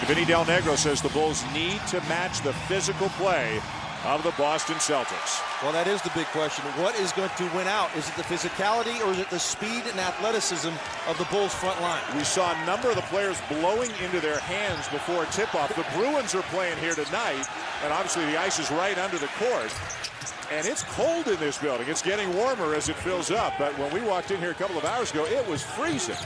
And Vinny Del Negro says the Bulls need to match the physical play of the Boston Celtics. Well, that is the big question. What is going to win out? Is it the physicality or is it the speed and athleticism of the Bulls front line? We saw a number of the players blowing into their hands before tip-off. The Bruins are playing here tonight, and obviously the ice is right under the court. And it's cold in this building. It's getting warmer as it fills up. But when we walked in here a couple of hours ago, it was freezing.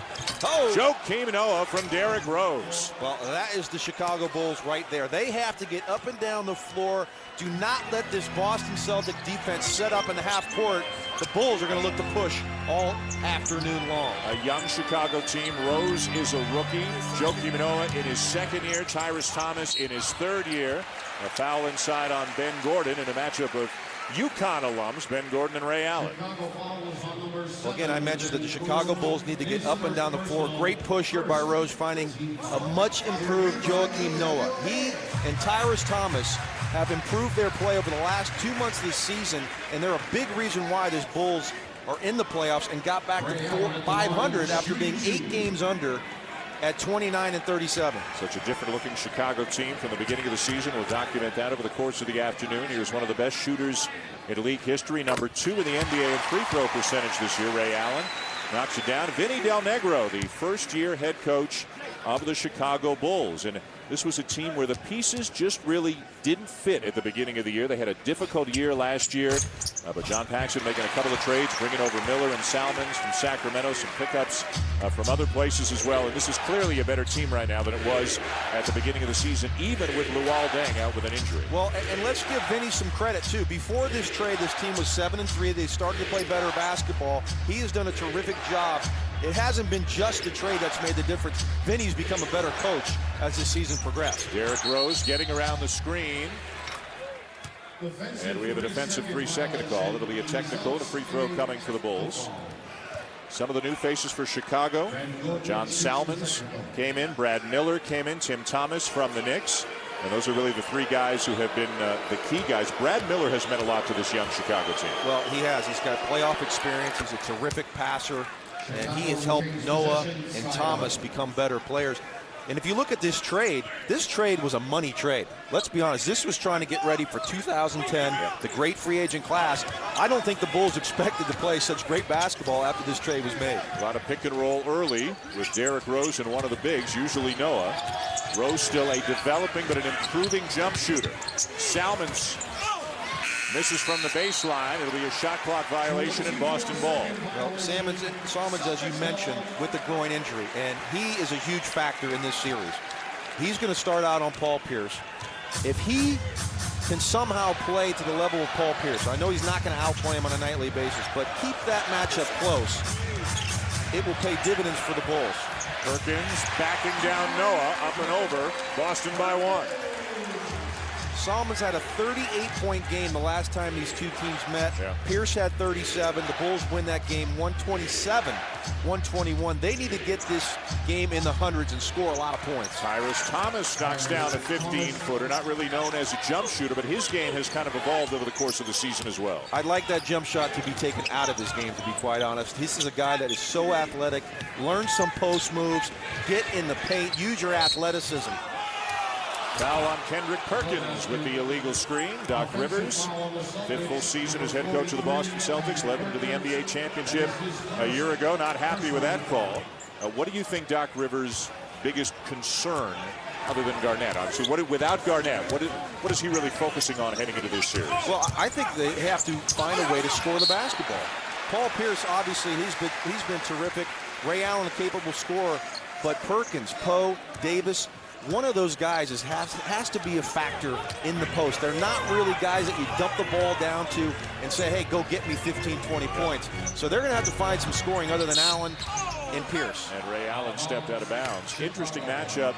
Oh! Joakim Noah from Derrick Rose. Well, that is the Chicago Bulls right there. They have to get up and down the floor. Do not let this Boston Celtic defense set up in the half court. The Bulls are going to look to push all afternoon long. A young Chicago team. Rose is a rookie. Joakim Noah in his second year. Tyrus Thomas in his third year. A foul inside on Ben Gordon in a matchup of UConn alums, Ben Gordon and Ray Allen. Well, again, I mentioned that the Chicago Bulls need to get up and down the floor. Great push here by Rose, finding a much improved Joakim Noah. He and Tyrus Thomas have improved their play over the last 2 months of the season, and they're a big reason why this Bulls are in the playoffs and got back to 500 after being 8 games under at 29-37. Such a different looking Chicago team from the beginning of the season. We'll document that over the course of the afternoon. Here's one of the best shooters in league history, number 2 in the NBA in free throw percentage this year, Ray Allen. Knocks it down. Vinny Del Negro, the first-year head coach of the Chicago Bulls. And this was a team where the pieces just really didn't fit at the beginning of the year. They had a difficult year last year, but John Paxson making a couple of trades, bringing over Miller and Salmons from Sacramento, some pickups from other places as well. And this is clearly a better team right now than it was at the beginning of the season, even with Luol Deng out with an injury. Well, and let's give Vinny some credit, too. Before this trade, this team was 7-3. They started to play better basketball. He has done a terrific job. It hasn't been just the trade that's made the difference. Vinny's become a better coach as this season progressed. Derrick Rose getting around the screen. And we have a defensive 3-second call. It'll be a technical, a free throw coming for the Bulls. Some of the new faces for Chicago. John Salmons came in. Brad Miller came in. Tim Thomas from the Knicks. And those are really the 3 guys who have been the key guys. Brad Miller has meant a lot to this young Chicago team. Well, he has. He's got playoff experience. He's a terrific passer. And he has helped Noah and Thomas become better players. And if you look at this trade was a money trade. Let's be honest, this was trying to get ready for 2010, the great free agent class. I don't think the Bulls expected to play such great basketball after this trade was made. A lot of pick and roll early with Derrick Rose and one of the bigs, usually Noah. Rose still a developing but an improving jump shooter. Salmons misses from the baseline. It'll be a shot clock violation in Boston ball. Well, Salmons, as you mentioned, with the groin injury, and he is a huge factor in this series. He's going to start out on Paul Pierce. If he can somehow play to the level of Paul Pierce, I know he's not going to outplay him on a nightly basis, but keep that matchup close. It will pay dividends for the Bulls. Perkins backing down Noah, up and over. Boston by 1. Salmons had a 38-point game the last time these two teams met. Pierce had 37. The Bulls win that game 127-121. They need to get this game in the hundreds and score a lot of points. Tyrus Thomas knocks down a 15-footer, not really known as a jump shooter, but his game has kind of evolved over the course of the season as well. I'd like that jump shot to be taken out of his game, to be quite honest. This is a guy that is so athletic. Learn some post moves, get in the paint, use your athleticism. Foul on Kendrick Perkins with the illegal screen. Doc Rivers, 5th full season as head coach of the Boston Celtics, led them to the NBA championship a year ago. Not happy with that call. What do you think Doc Rivers' biggest concern, other than Garnett? Obviously, without Garnett, what is he really focusing on heading into this series? Well, I think they have to find a way to score the basketball. Paul Pierce, obviously, he's been terrific. Ray Allen, a capable scorer, but Perkins, Poe, Davis, one of those guys has to be a factor in the post. They're not really guys that you dump the ball down to and say, hey, go get me 15, 20 points. So they're going to have to find some scoring other than Allen and Pierce. And Ray Allen stepped out of bounds. Interesting matchup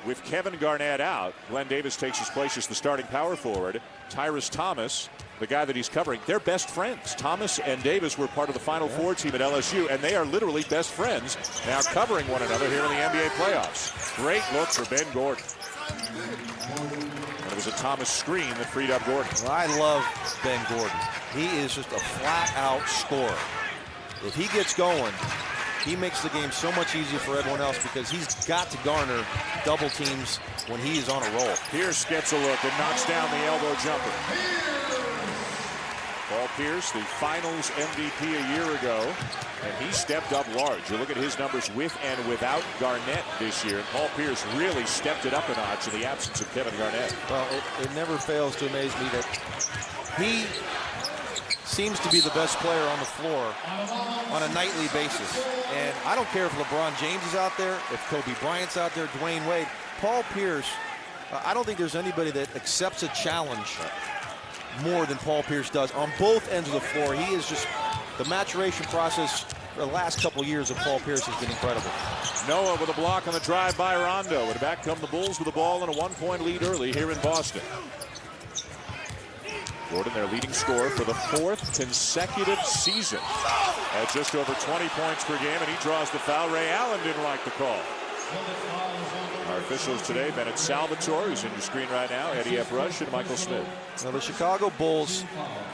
with Kevin Garnett out. Glenn Davis takes his place as the starting power forward. Tyrus Thomas, the guy that he's covering, they're best friends. Thomas and Davis were part of the Final Four team at LSU, and they are literally best friends now covering one another here in the NBA playoffs. Great look for Ben Gordon. And it was a Thomas screen that freed up Gordon. Well, I love Ben Gordon. He is just a flat-out scorer. If he gets going, he makes the game so much easier for everyone else because he's got to garner double teams when he is on a roll. Pierce gets a look and knocks down the elbow jumper. Paul Pierce, the finals MVP a year ago, and he stepped up large. You look at his numbers with and without Garnett this year, and Paul Pierce really stepped it up a notch in the absence of Kevin Garnett. Well, it never fails to amaze me that he seems to be the best player on the floor on a nightly basis. And I don't care if LeBron James is out there, if Kobe Bryant's out there, Dwayne Wade, Paul Pierce, I don't think there's anybody that accepts a challenge more than Paul Pierce does on both ends of the floor. He is just, the maturation process for the last couple years of Paul Pierce has been incredible. Noah with a block on the drive by Rondo, and back come the Bulls with the ball and a 1-point lead early here in Boston. Gordon, their leading scorer for the 4th consecutive season, at just over 20 points per game, and he draws the foul. Ray Allen didn't like the call. Our officials today, Bennett Salvatore, who's in your screen right now, Eddie F. Rush, and Michael Smith. Now the Chicago Bulls,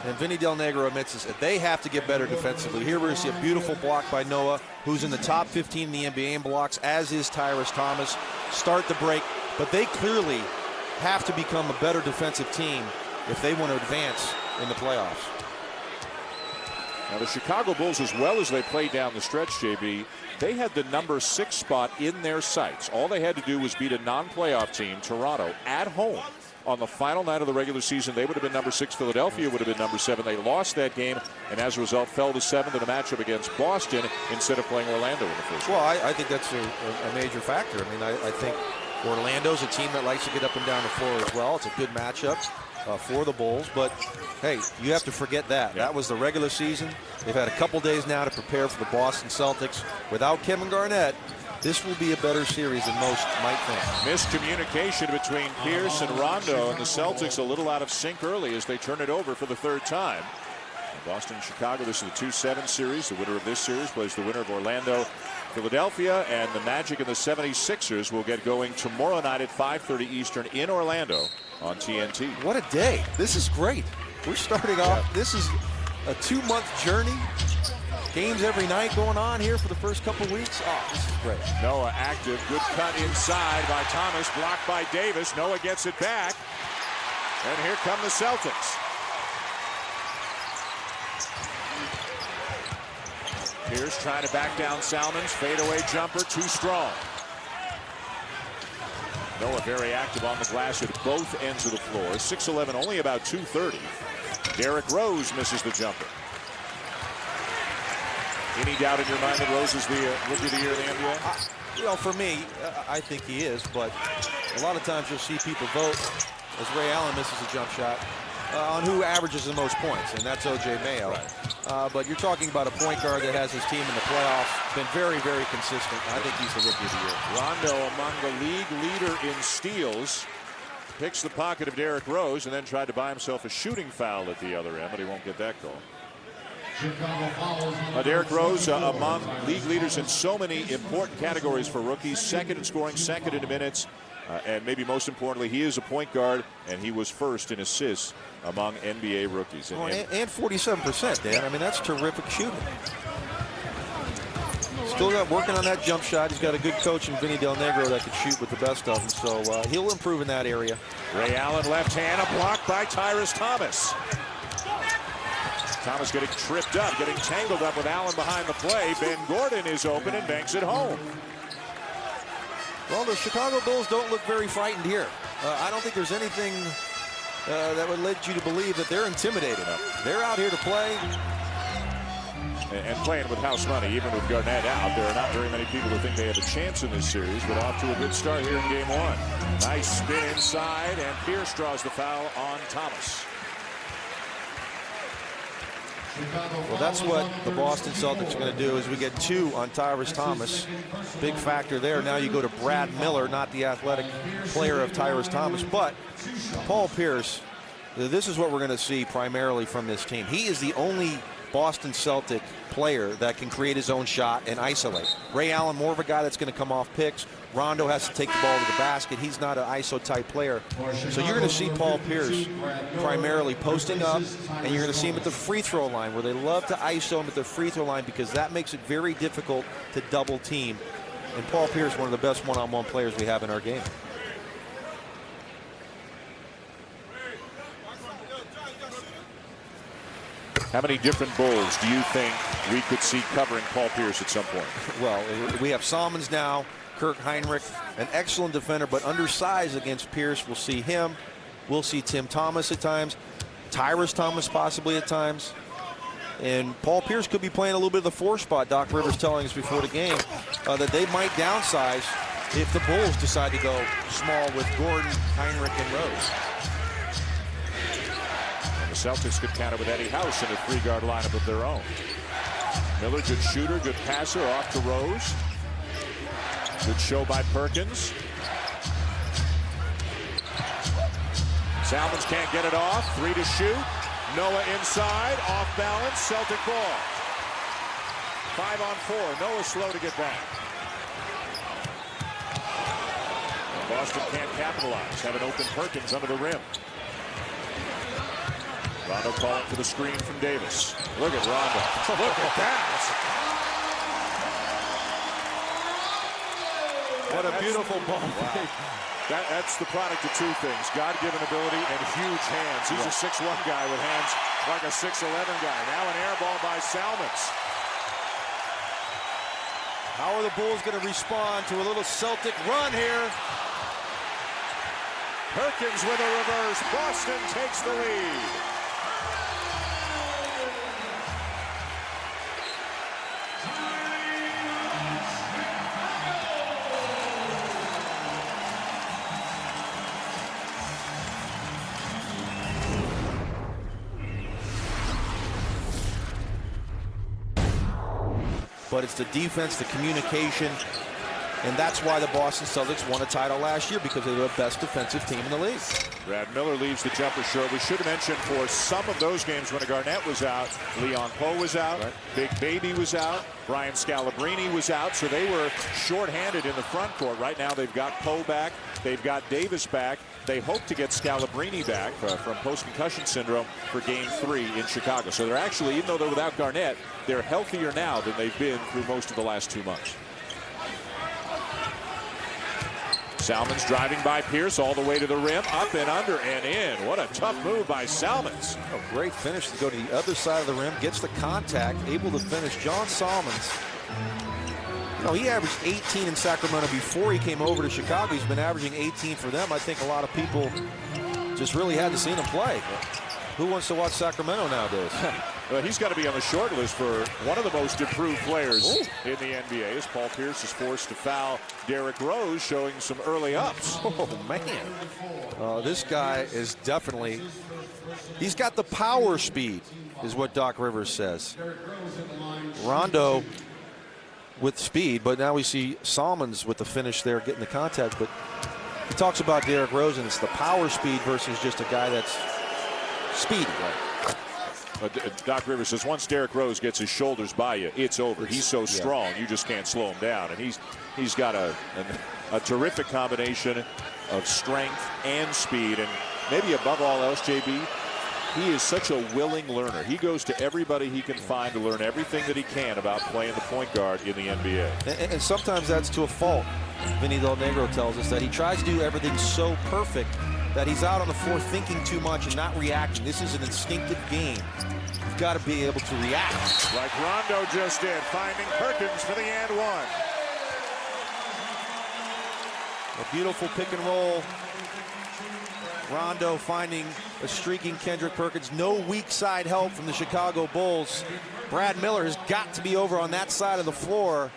and Vinny Del Negro admits this, they have to get better defensively. Here we see a beautiful block by Noah, who's in the top 15 in the NBA in blocks, as is Tyrus Thomas. Start the break, but they clearly have to become a better defensive team if they want to advance in the playoffs. Now the Chicago Bulls, as well as they played down the stretch, JB, they had the number 6 spot in their sights. All they had to do was beat a non-playoff team, Toronto, at home on the final night of the regular season. They would have been number 6. Philadelphia would have been number 7. They lost that game, and as a result fell to 7th in a matchup against Boston instead of playing Orlando in the first. Well, I think that's a major factor. I mean, I think Orlando's a team that likes to get up and down the floor as well. It's a good matchup for the Bulls, but hey, you have to forget that. That was the regular season. They've had a couple days now to prepare for the Boston Celtics. Without Kevin Garnett, this will be a better series than most might think. Miscommunication between Pierce and Rondo, and the Celtics a little out of sync early as they turn it over for the 3rd time. Boston and Chicago, this is the 2-7 series. The winner of this series plays the winner of Orlando, Philadelphia, and the Magic and the 76ers will get going tomorrow night at 5:30 Eastern in Orlando on TNT. What a day. This is great. We're starting off. This is a 2-month journey. Games every night going on here for the first couple weeks. Oh, this is great. Noah active. Good cut inside by Thomas. Blocked by Davis. Noah gets it back. And here come the Celtics. Pierce trying to back down Salmon's fadeaway jumper, too strong. Noah very active on the glass at both ends of the floor. 6'11", only about 230. Derrick Rose misses the jumper. Any doubt in your mind that Rose is the Rookie of the Year in the NBA? You know, for me, I think he is, but a lot of times you'll see people vote as Ray Allen misses a jump shot on who averages the most points, and that's O.J. Mayo. Right. But you're talking about a point guard that has his team in the playoffs, been very, very consistent. I think he's the Rookie of the Year. Rondo, among the league leader in steals, picks the pocket of Derrick Rose and then tried to buy himself a shooting foul at the other end, but he won't get that call. Derrick Rose among league leaders in so many important categories for rookies. 2nd in scoring, 2nd in minutes, and maybe most importantly, he is a point guard, and he was 1st in assists among NBA rookies. And 47%, Dan. I mean, that's terrific shooting. Still got working on that jump shot. He's got a good coach in Vinny Del Negro that can shoot with the best of them, so he'll improve in that area. Ray Allen left hand, a block by Tyrus Thomas. Thomas getting tripped up, getting tangled up with Allen behind the play. Ben Gordon is open and banks it home. Well, the Chicago Bulls don't look very frightened here. I don't think there's anything that would lead you to believe that they're intimidated. They're out here to play. And playing with house money, even with Garnett out. There are not very many people who think they have a chance in this series, but off to a good start here in game 1. Nice spin inside, and Pierce draws the foul on Thomas. Well, that's what the Boston Celtics are going to do, is we get 2 on Tyrus Thomas. Big factor there. Now you go to Brad Miller, not the athletic player of Tyrus Thomas, but Paul Pierce. This is what we're going to see primarily from this team. He is the only Boston Celtic player that can create his own shot and isolate. Ray Allen, more of a guy that's going to come off picks. Rondo has to take the ball to the basket. He's not an ISO type player. So you're going to see Paul Pierce primarily posting up, and you're going to see him at the free throw line, where they love to ISO him at the free throw line because that makes it very difficult to double team. And Paul Pierce, one of the best one-on-one players we have in our game. How many different Bulls do you think we could see covering Paul Pierce at some point? Well, we have Salmons now, Kirk Heinrich, an excellent defender, but undersized against Pierce. We'll see him. We'll see Tim Thomas at times, Tyrus Thomas possibly at times. And Paul Pierce could be playing a little bit of the 4 spot. Doc Rivers telling us before the game that they might downsize if the Bulls decide to go small with Gordon, Heinrich, and Rose. The Celtics could counter with Eddie House in a 3-guard lineup of their own. Miller, good shooter, good passer, off to Rose. Good show by Perkins. Salmons can't get it off. 3 to shoot. Noah inside, off balance, Celtic ball. 5 on 4. Noah slow to get back. Boston can't capitalize. Have an open Perkins under the rim. Rondo calling for the screen from Davis. Look at Rondo. Look at that. What a beautiful ball. Wow. That's the product of 2 things. God-given ability and huge hands. He's a 6'1 guy with hands like a 6'11 guy. Now an air ball by Salmons. How are the Bulls going to respond to a little Celtic run here? Perkins with a reverse. Boston takes the lead. But it's the defense, the communication, and that's why the Boston Celtics won a title last year, because they're the best defensive team in the league. Brad Miller leaves the jumper short. We should have mentioned for some of those games when Garnett was out, Leon Poe was out, right. Big Baby was out, Brian Scalabrine was out, so they were shorthanded in the front court. Right now they've got Poe back, they've got Davis back. They hope to get Scalabrine back from post-concussion syndrome for Game 3 in Chicago. So they're actually, even though they're without Garnett, they're healthier now than they've been through most of the last 2 months. Salmons driving by Pierce all the way to the rim, up and under and in. What a tough move by Salmons. Oh, great finish to go to the other side of the rim, gets the contact, able to finish. John Salmons, you know, he averaged 18 in Sacramento before he came over to Chicago. He's been averaging 18 for them. I think a lot of people just really hadn't seen him play. Who wants to watch Sacramento nowadays? Well, he's got to be on the short list for one of the most improved players in the NBA, as Paul Pierce is forced to foul Derrick Rose, showing some early ups. Oh, man. This guy is definitely, he's got the power speed, is what Doc Rivers says. Rondo with speed, but now we see Salmons with the finish there, getting the contact. But he talks about Derrick Rose, and it's the power speed versus just a guy that's speedy. Doc Rivers says once Derrick Rose gets his shoulders by you, it's over. He's so strong, you just can't slow him down. And he's got a terrific combination of strength and speed, and maybe above all else, JB, he is such a willing learner. He goes to everybody he can find to learn everything that he can about playing the point guard in the NBA. And sometimes that's to a fault. Vinny Del Negro tells us that he tries to do everything so perfect that he's out on the floor thinking too much and not reacting. This is an instinctive game. You've got to be able to react. Like Rondo just did, finding Perkins for the and one. A beautiful pick and roll. Rondo finding a streaking Kendrick Perkins. No weak side help from the Chicago Bulls. Brad Miller has got to be over on that side of the floor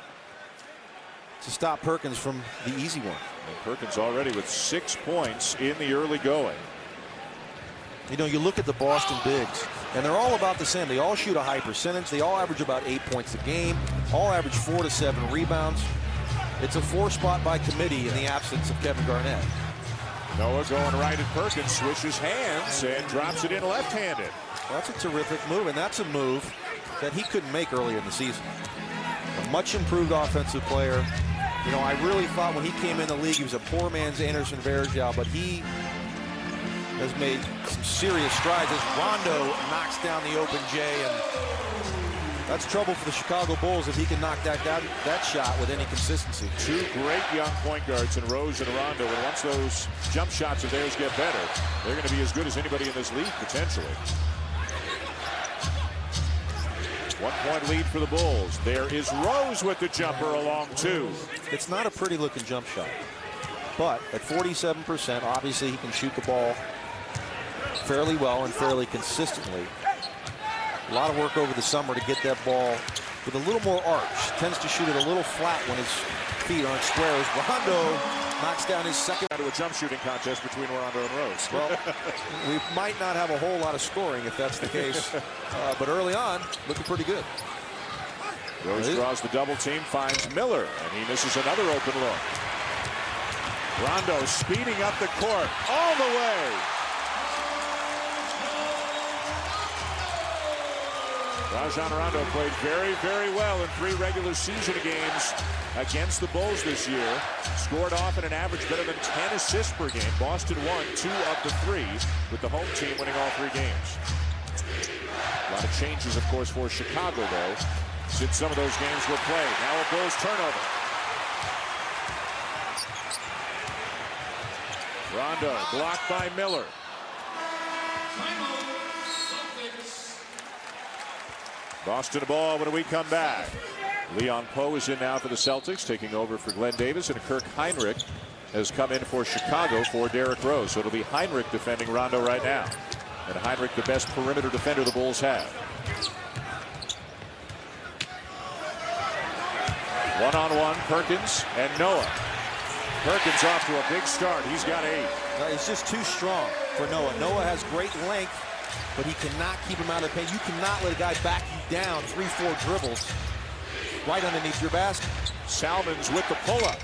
to stop Perkins from the easy one. And Perkins already with 6 points in the early going. You know, you look at the Boston bigs, and they're all about the same. They all shoot a high percentage. They all average about 8 points a game, all average 4 to 7 rebounds. It's a 4 spot by committee in the absence of Kevin Garnett. Noah going right at Perkins, switches hands and drops it in left-handed. Well, that's a terrific move, and that's a move that he couldn't make earlier in the season. A much improved offensive player. You know, I really thought when he came in the league, he was a poor man's Anderson Varejao, but he has made some serious strides as Rondo knocks down the open J, and that's trouble for the Chicago Bulls if he can knock that shot with any consistency. Two great young point guards in Rose and Rondo, and once those jump shots of theirs get better, they're going to be as good as anybody in this league, potentially. 1 point lead for the Bulls. There is Rose with the jumper along two. It's not a pretty looking jump shot, but at 47%, obviously he can shoot the ball fairly well and fairly consistently. A lot of work over the summer to get that ball with a little more arch. Tends to shoot it a little flat when his feet aren't square. As Rondo knocks down his second. To a jump shooting contest between Rondo and Rose. Well, we might not have a whole lot of scoring if that's the case, but early on, looking pretty good. Rose draws the double team, finds Miller, and he misses another open look. Rondo speeding up the court all the way. Rajon Rondo played very, very well in 3 regular season games against the Bulls this year. Scored off at an average better than 10 assists per game. Boston won 2 of the 3, with the home team winning all 3 games. A lot of changes, of course, for Chicago, though, since some of those games were played. Now a Bulls turnover. Rondo blocked by Miller. Boston ball when we come back. Leon Poe is in now for the Celtics, taking over for Glenn Davis, and Kirk Heinrich has come in for Chicago for Derrick Rose. So it'll be Heinrich defending Rondo right now. And Heinrich, the best perimeter defender the Bulls have. One-on-one, Perkins and Noah. Perkins off to a big start. He's got 8. He's just too strong for Noah. Noah has great length, but he cannot keep him out of the paint. You cannot let a guy back you down 3-4 dribbles right underneath your basket. Salmons with the pull-up.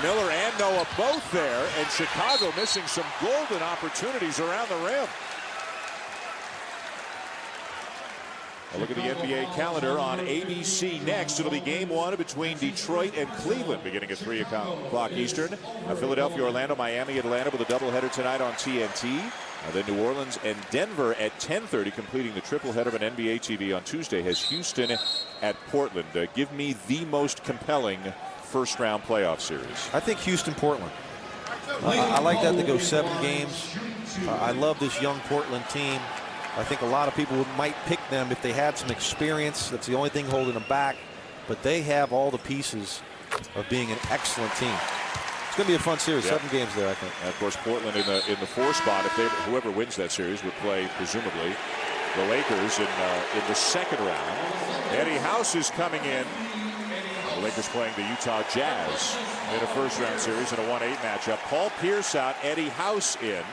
Miller and Noah both there, and Chicago missing some golden opportunities around the rim. A look at the NBA calendar on ABC next. It'll be game 1 between Detroit and Cleveland beginning at 3 o'clock Eastern. Philadelphia, Orlando, Miami, Atlanta with a doubleheader tonight on TNT. Then New Orleans and Denver at 10:30, completing the triple header of an NBA TV on Tuesday, has Houston at Portland. Give me the most compelling first-round playoff series. I think Houston-Portland. I like that to go 7 games. I love this young Portland team. I think a lot of people might pick them if they had some experience. That's the only thing holding them back. But they have all the pieces of being an excellent team. It's going to be a fun series. 7 games there, I think. And of course, Portland in the 4 spot. If whoever wins that series would play, presumably, the Lakers in the second round. Eddie House is coming in. The Lakers playing the Utah Jazz in a first-round series in a 1-8 matchup. Paul Pierce out, Eddie House in.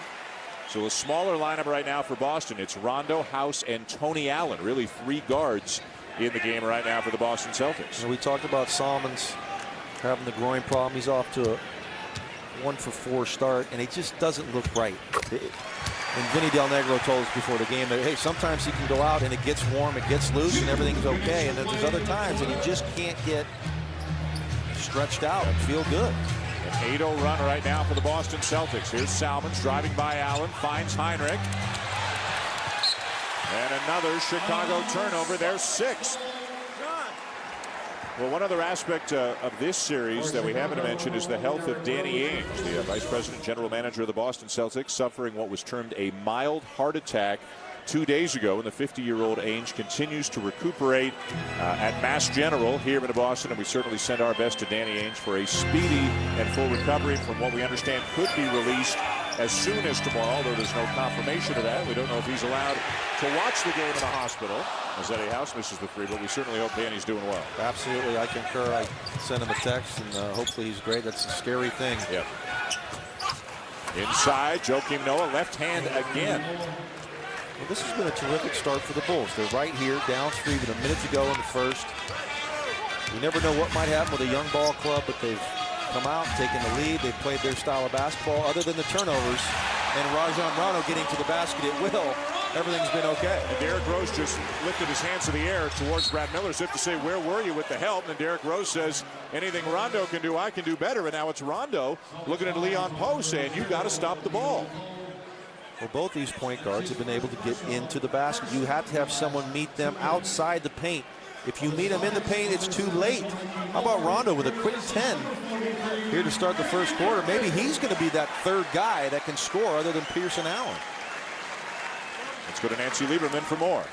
So a smaller lineup right now for Boston. It's Rondo, House, and Tony Allen. Really 3 guards in the game right now for the Boston Celtics. And we talked about Salmons having the groin problem. He's off to a 1-for-4 start, and it just doesn't look right. And Vinny Del Negro told us before the game that, hey, sometimes he can go out and it gets warm, it gets loose, and everything's okay. And then there's other times that he just can't get stretched out and feel good. An 8-0 run right now for the Boston Celtics. Here's Salmons driving by Allen, finds Heinrich. And another Chicago turnover. There's 6. Well, one other aspect of this series that we haven't mentioned is the health of Danny Ainge, the Vice President General Manager of the Boston Celtics, suffering what was termed a mild heart attack 2 days ago, and the 50-year-old Ainge continues to recuperate at Mass General here in Boston, and we certainly send our best to Danny Ainge for a speedy and full recovery from what we understand could be released as soon as tomorrow, although there's no confirmation of that. We don't know if he's allowed to watch the game in the hospital as Eddie House misses the 3, but we certainly hope Danny's doing well. Absolutely, I concur. I sent him a text, and hopefully he's great. That's a scary thing. Yep. Inside, Joakim Noah, left hand again. Well, this has been a terrific start for the Bulls. They're right here, down 3 with a minute to go in the first. You never know what might happen with a young ball club, but they've come out, taken the lead. They've played their style of basketball other than the turnovers. And Rajon Rondo getting to the basket at will. everything's been okay. And Derrick Rose just lifted his hands in the air towards Brad Miller as if to say, where were you with the help? And Derrick Rose says, anything Rondo can do, I can do better. And now it's Rondo looking at Leon Poe saying, you got to stop the ball. Well, both these point guards have been able to get into the basket. You have to have someone meet them outside the paint. If you meet them in the paint, it's too late. How about Rondo with a quick 10 here to start the first quarter? Maybe he's going to be that third guy that can score other than Pierce and Allen. Let's go to Nancy Lieberman for more.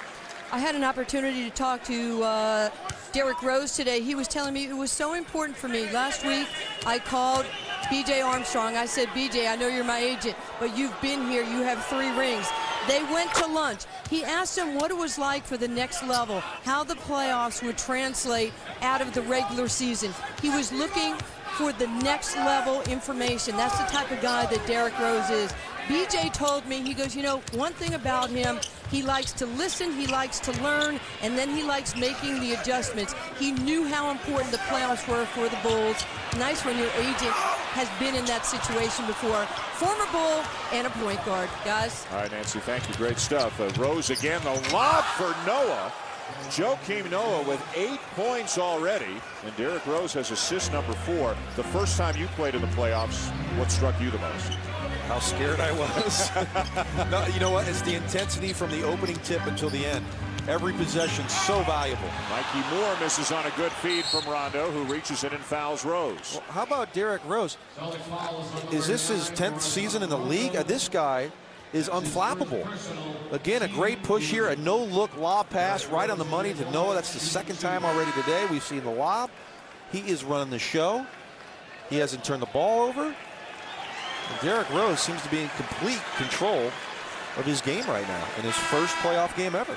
I had an opportunity to talk to Derrick Rose today. He was telling me it was so important for me. Last week, I called B.J. Armstrong. I said, B.J., I know you're my agent, but you've been here. You have 3 rings. They went to lunch. He asked him what it was like for the next level, how the playoffs would translate out of the regular season. He was looking for the next level information. That's the type of guy that Derrick Rose is. BJ told me, he goes, you know, one thing about him, he likes to listen, he likes to learn, and then he likes making the adjustments. He knew how important the playoffs were for the Bulls. Nice when your agent has been in that situation before. Former Bull and a point guard, guys. All right, Nancy, thank you. Great stuff. Rose again, the lob for Noah. Joakim Noah with 8 points already, and Derrick Rose has assist number 4. The first time you played in the playoffs, what struck you the most? How scared I was. No, you know what? It's the intensity from the opening tip until the end. Every possession so valuable. Mikey Moore misses on a good feed from Rondo, who reaches in and fouls Rose. Well, how about Derrick Rose? Is this his 10th season in the league? This guy is unflappable. Again, a great push here, a no-look lob pass right on the money to Noah. That's the second time already today we've seen the lob. He is running the show. He hasn't turned the ball over. And Derrick Rose seems to be in complete control of his game right now in his first playoff game ever.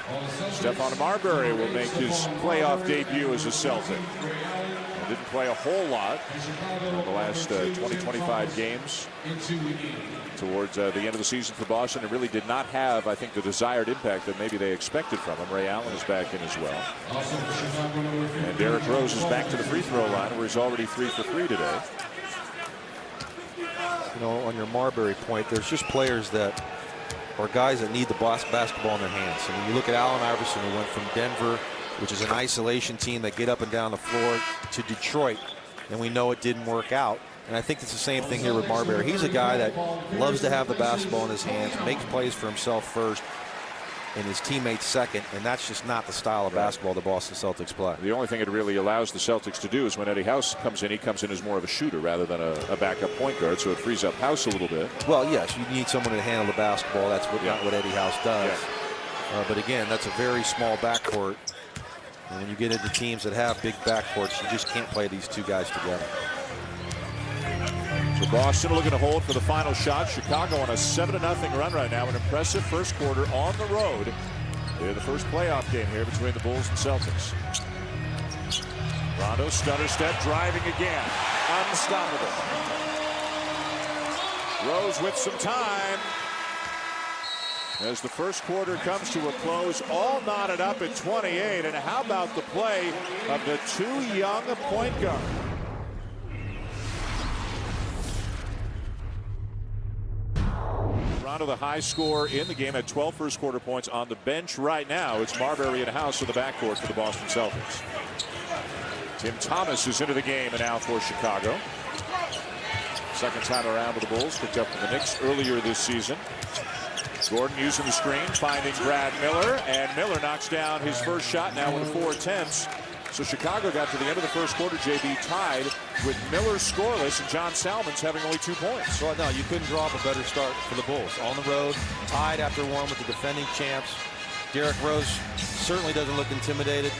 Stephon Marbury will make his playoff debut as a Celtic. Didn't play a whole lot in the last 20-25 games towards the end of the season for Boston. It really did not have, I think, the desired impact that maybe they expected from him. Ray Allen is back in as well. And Derrick Rose is back to the free throw line where he's already 3 for 3 today. You know, on your Marbury point, there's just players that are guys that need the basketball in their hands. I mean, you look at Allen Iverson, who went from Denver, which is an isolation team that get up and down the floor, to Detroit, and we know it didn't work out. And I think it's the same thing here with Marbury. He's a guy that loves to have the basketball in his hands, makes plays for himself first, and his teammates second, and that's just not the style of basketball the Boston Celtics play. The only thing it really allows the Celtics to do is when Eddie House comes in, he comes in as more of a shooter rather than a backup point guard, so it frees up House a little bit. Well, yes, you need someone to handle the basketball. That's not what Eddie House does. Yeah. But again, that's a very small backcourt. And when you get into teams that have big backcourts, you just can't play these two guys together. So Boston looking to hold for the final shot. Chicago on a 7-0 run right now. An impressive first quarter on the road. They're the first playoff game here between the Bulls and Celtics. Rondo stutter step, driving again. Unstoppable. Rose with some time. As the first quarter comes to a close, all knotted up at 28. And how about the play of the 2 young point guards? Rondo, the high scorer in the game, at 12 first quarter points. On the bench right now, it's Marbury and House in the backcourt for the Boston Celtics. Tim Thomas is into the game and now for Chicago. Second time around with the Bulls, picked up from the Knicks earlier this season. Gordon using the screen, finding Brad Miller, and Miller knocks down his first shot now with 4 attempts. So Chicago got to the end of the first quarter, JB, tied with Miller scoreless and John Salmons having only 2 points. Well, no, you couldn't draw up a better start for the Bulls. On the road, tied after 1 with the defending champs. Derrick Rose certainly doesn't look intimidated.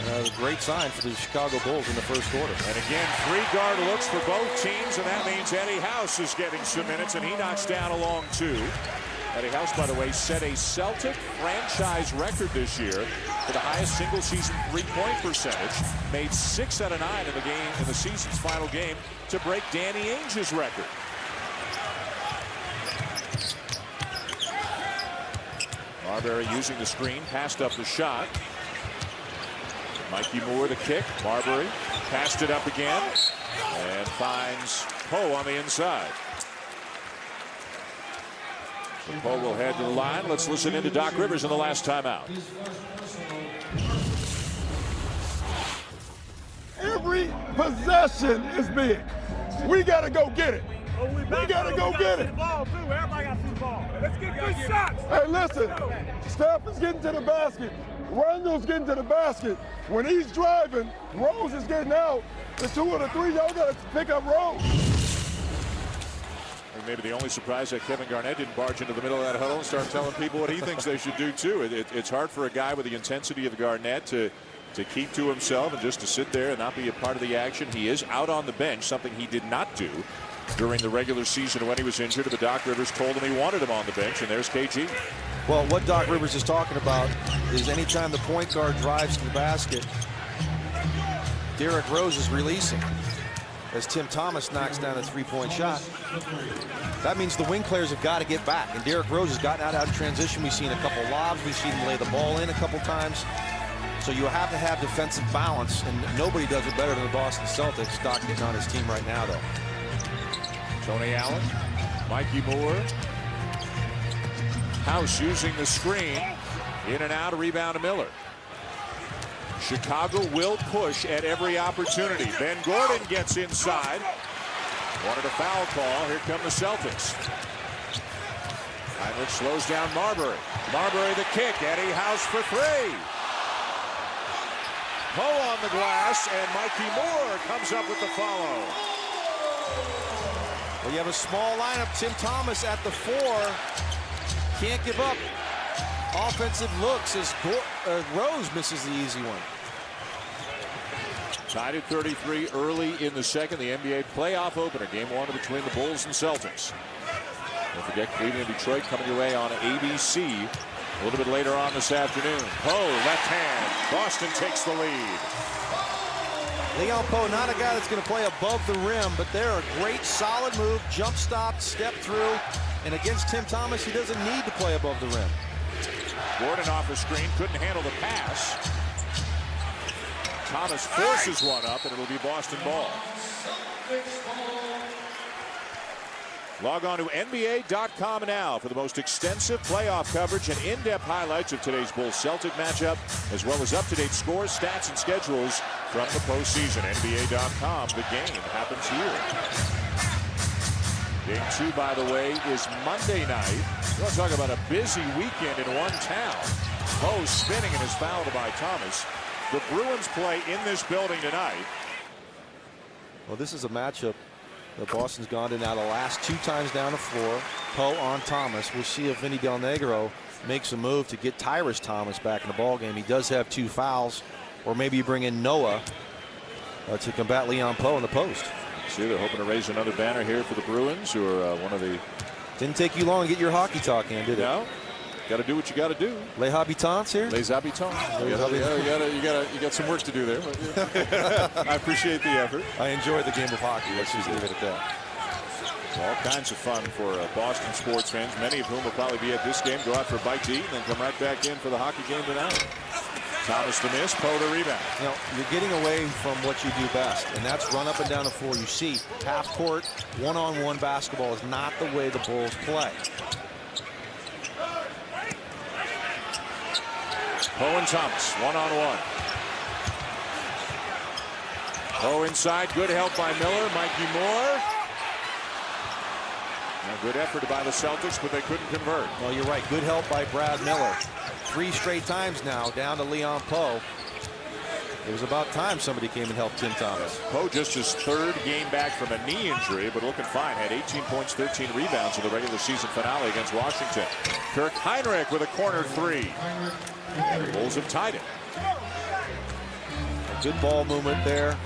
A great sign for the Chicago Bulls in the first quarter. And again, 3 guard looks for both teams, and that means Eddie House is getting some minutes, and he knocks down a long 2. Eddie House, by the way, set a Celtic franchise record this year for the highest single-season three-point percentage. Made 6 out of 9 in the game in the season's final game to break Danny Ainge's record. Marbury using the screen, passed up the shot. Mikey Moore the kick. Marbury passed it up again and finds Poe on the inside. Poe will head to the line. Let's listen into Doc Rivers in the last timeout. Every possession is big. We got to go get it. We got to go get it. Everybody got to see the ball. Let's get good shots. Hey, listen. Steph is getting to the basket. Randall's getting to the basket. When he's driving, Rose is getting out. The 2 or the 3, y'all got to pick up Rose. And maybe the only surprise that Kevin Garnett didn't barge into the middle of that huddle and start telling people what he thinks they should do too. It's hard for a guy with the intensity of Garnett to keep to himself and just to sit there and not be a part of the action. He is out on the bench, something he did not do during the regular season when he was injured, but Doc Rivers told him he wanted him on the bench, and there's KG. Well, what Doc Rivers is talking about is anytime the point guard drives to the basket, Derrick Rose is releasing as Tim Thomas knocks down a three-point shot. That means the wing players have got to get back, and Derrick Rose has gotten out of transition. We've seen a couple lobs. We've seen him lay the ball in a couple times. So you have to have defensive balance, and nobody does it better than the Boston Celtics. Doc getting on his team right now, though. Tony Allen, Mikey Moore. House using the screen. In and out, a rebound to Miller. Chicago will push at every opportunity. Ben Gordon gets inside. Wanted a foul call. Here come the Celtics. Heinrich slows down Marbury. Marbury the kick. Eddie House for 3. Poe on the glass, and Mikey Moore comes up with the follow. Well, you have a small lineup. Tim Thomas at the 4. Can't give up. Offensive looks as Rose misses the easy one. Tied at 33 early in the second. The NBA playoff opener. Game 1 between the Bulls and Celtics. Don't forget Cleveland and Detroit coming your way on ABC a little bit later on this afternoon. Poe, left hand. Boston takes the lead. Leon Poe, not a guy that's going to play above the rim, but they're a great solid move. Jump stop, step through. And against Tim Thomas, he doesn't need to play above the rim. Gordon off the screen, couldn't handle the pass. Thomas forces one up, and it'll be Boston ball. Log on to NBA.com now for the most extensive playoff coverage and in-depth highlights of today's Bulls-Celtic matchup, as well as up-to-date scores, stats, and schedules from the postseason. NBA.com, the game happens here. Game 2, by the way, is Monday night. You want to talk about a busy weekend in one town. Poe spinning and is fouled by Thomas. The Bruins play in this building tonight. Well, this is a matchup that Boston's gone to now the last 2 times down the floor. Poe on Thomas. We'll see if Vinny Del Negro makes a move to get Tyrus Thomas back in the ballgame. He does have 2 fouls. Or maybe you bring in Noah to combat Leon Poe in the post. See, they're hoping to raise another banner here for the Bruins, who are one of the... Didn't take you long to get your hockey talk in, did it? No. Got to do what you got to do. Les habitants here? Les habitants. You got some work to do there. I appreciate the effort. I enjoyed the game of hockey. Let's just leave it at that. All kinds of fun for Boston sports fans, many of whom will probably be at this game, go out for a bite to eat, and then come right back in for the hockey game tonight. Thomas the miss, Poe the rebound. You know, you're getting away from what you do best, and that's run up and down the floor. You see, half-court, one-on-one basketball is not the way the Bulls play. Poe and Thomas, one-on-one. Poe inside, good help by Miller. Mikey Moore. Now, good effort by the Celtics, but they couldn't convert. Well, you're right. Good help by Brad Miller. 3 straight times now, down to Leon Poe. It was about time somebody came and helped Tim Thomas. Poe just his 3rd game back from a knee injury, but looking fine. Had 18 points, 13 rebounds in the regular season finale against Washington. Kirk Heinrich with a corner 3. The Bulls have tied it. A good ball movement there.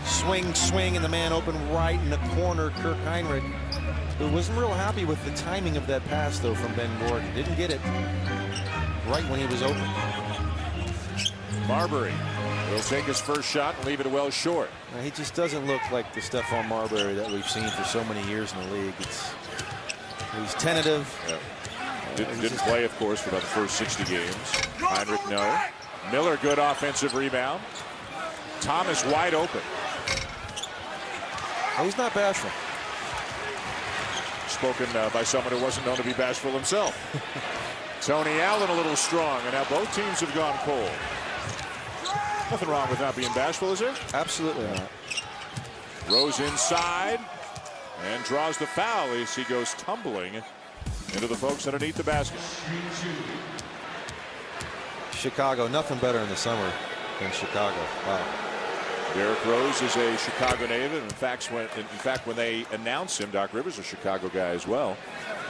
Swing, swing, and the man open right in the corner. Kirk Heinrich, who wasn't real happy with the timing of that pass, though, from Ben Gordon. Didn't get it right when he was open. Marbury will take his first shot and leave it well short. Now, he just doesn't look like the Stephon Marbury that we've seen for so many years in the league. He's tentative. Yeah. Didn't play, of course, for about the first 60 games. Heinrich, no. Miller, good offensive rebound. Thomas wide open. Well, he's not bashful. spoken by someone who wasn't known to be bashful himself. Tony Allen a little strong, and now both teams have gone cold. Nothing wrong with not being bashful, is there? Absolutely not. Rose inside and draws the foul as he goes tumbling into the folks underneath the basket. Chicago, nothing better in the summer than Chicago. Wow. Derrick Rose is a Chicago native. In fact, when they announced him, Doc Rivers, a Chicago guy as well.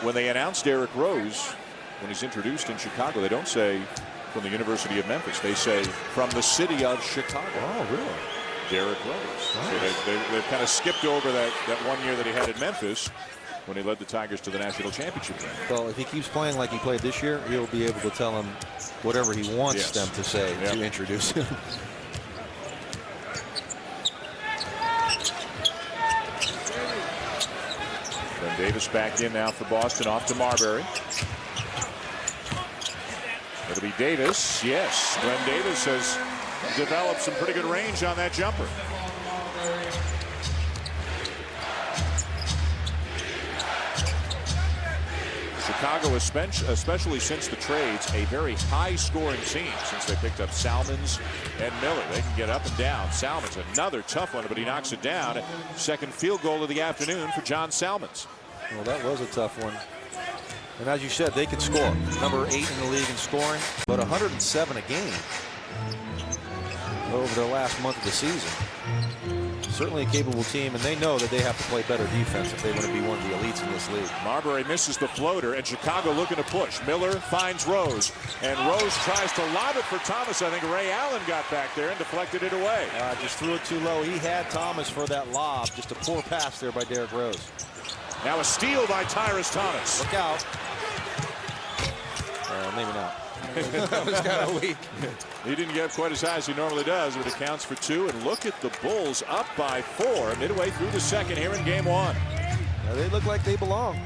When they announced Derrick Rose, when he's introduced in Chicago, they don't say from the University of Memphis. They say from the city of Chicago. Oh, really? Derrick Rose. Nice. So they've kind of skipped over that 1 year that he had in Memphis when he led the Tigers to the national championship game. Well, if he keeps playing like he played this year, he'll be able to tell him whatever he wants them to say to introduce him. Glenn Davis back in now for Boston, off to Marbury. It'll be Davis. Yes, Glenn Davis has developed some pretty good range on that jumper. Chicago, especially since the trades, a very high-scoring team since they picked up Salmons and Miller. They can get up and down. Salmons, another tough one, but he knocks it down. Second field goal of the afternoon for John Salmons. Well, that was a tough one. And as you said, they can score. Number 8 in the league in scoring, but 107 a game over the last month of the season. Certainly a capable team, and they know that they have to play better defense if they want to be one of the elites in this league. Marbury misses the floater, and Chicago looking to push. Miller finds Rose, and Rose tries to lob it for Thomas. I think Ray Allen got back there and deflected it away. Just threw it too low. He had Thomas for that lob. Just a poor pass there by Derrick Rose. Now a steal by Tyrus Thomas. Look out. Maybe not. That was kind of weak. He didn't get quite as high as he normally does, but it counts for 2. And look at the Bulls up by 4 midway through the second here in game 1. Now they look like they belong.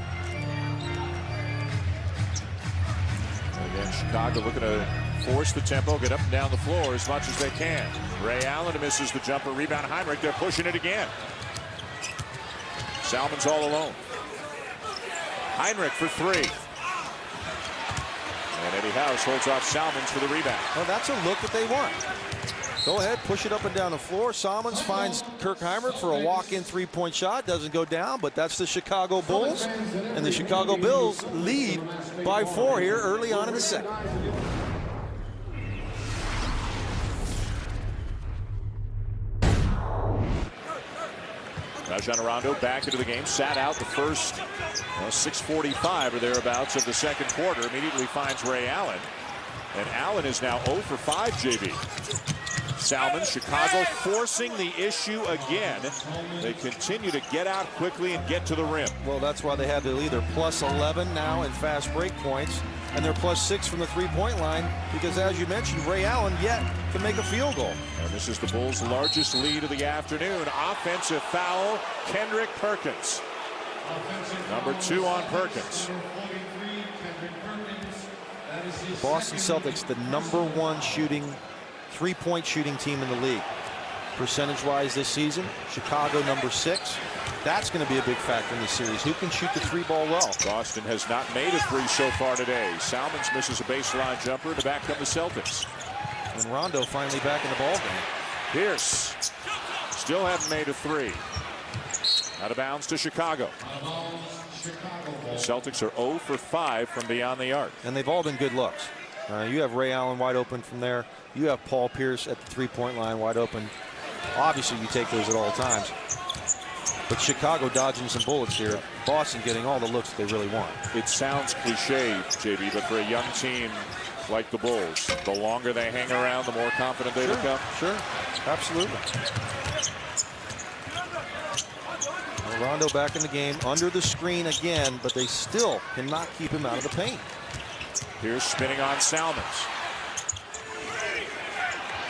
And again, Chicago looking to force the tempo, get up and down the floor as much as they can. Ray Allen misses the jumper. Rebound Heinrich. They're pushing it again. Salmon's all alone. Heinrich for 3. And Eddie House holds off Salmons for the rebound. Well, that's a look that they want. Go ahead, push it up and down the floor. Salmons finds Kirk Heinrich for a walk-in three-point shot. Doesn't go down, but that's the Chicago Bulls. And the Chicago Bulls lead by 4 here early on in the second. Rajon Rondo back into the game, sat out the first 6:45 or thereabouts of the second quarter. Immediately finds Ray Allen, and Allen is now 0 for 5. JB. Salmons, Chicago forcing the issue again. They continue to get out quickly and get to the rim. Well, that's why they have the lead. They're plus 11 now in fast break points, and they're plus 6 from the three-point line because, as you mentioned, Ray Allen yet can make a field goal. And this is the Bulls' largest lead of the afternoon. Offensive foul, Kendrick Perkins. Number 2 on Perkins. The Boston Celtics, the number 1 three-point shooting team in the league. Percentage-wise this season, Chicago number 6. That's going to be a big factor in the series. Who can shoot the 3-ball well? Boston has not made a 3 so far today. Salmons misses a baseline jumper. To back up the Celtics. And Rondo finally back in the ballgame. Pierce still haven't made a 3. Out of bounds to Chicago. The Celtics are 0 for 5 from beyond the arc. And they've all been good looks. You have Ray Allen wide open from there. You have Paul Pierce at the three-point line wide open. Obviously, you take those at all times. But Chicago dodging some bullets here. Boston getting all the looks that they really want. It sounds cliche, JB, but for a young team like the Bulls, the longer they hang around, the more confident they become. Sure, absolutely. Rondo back in the game, under the screen again, but they still cannot keep him out of the paint. Here's spinning on Salmons.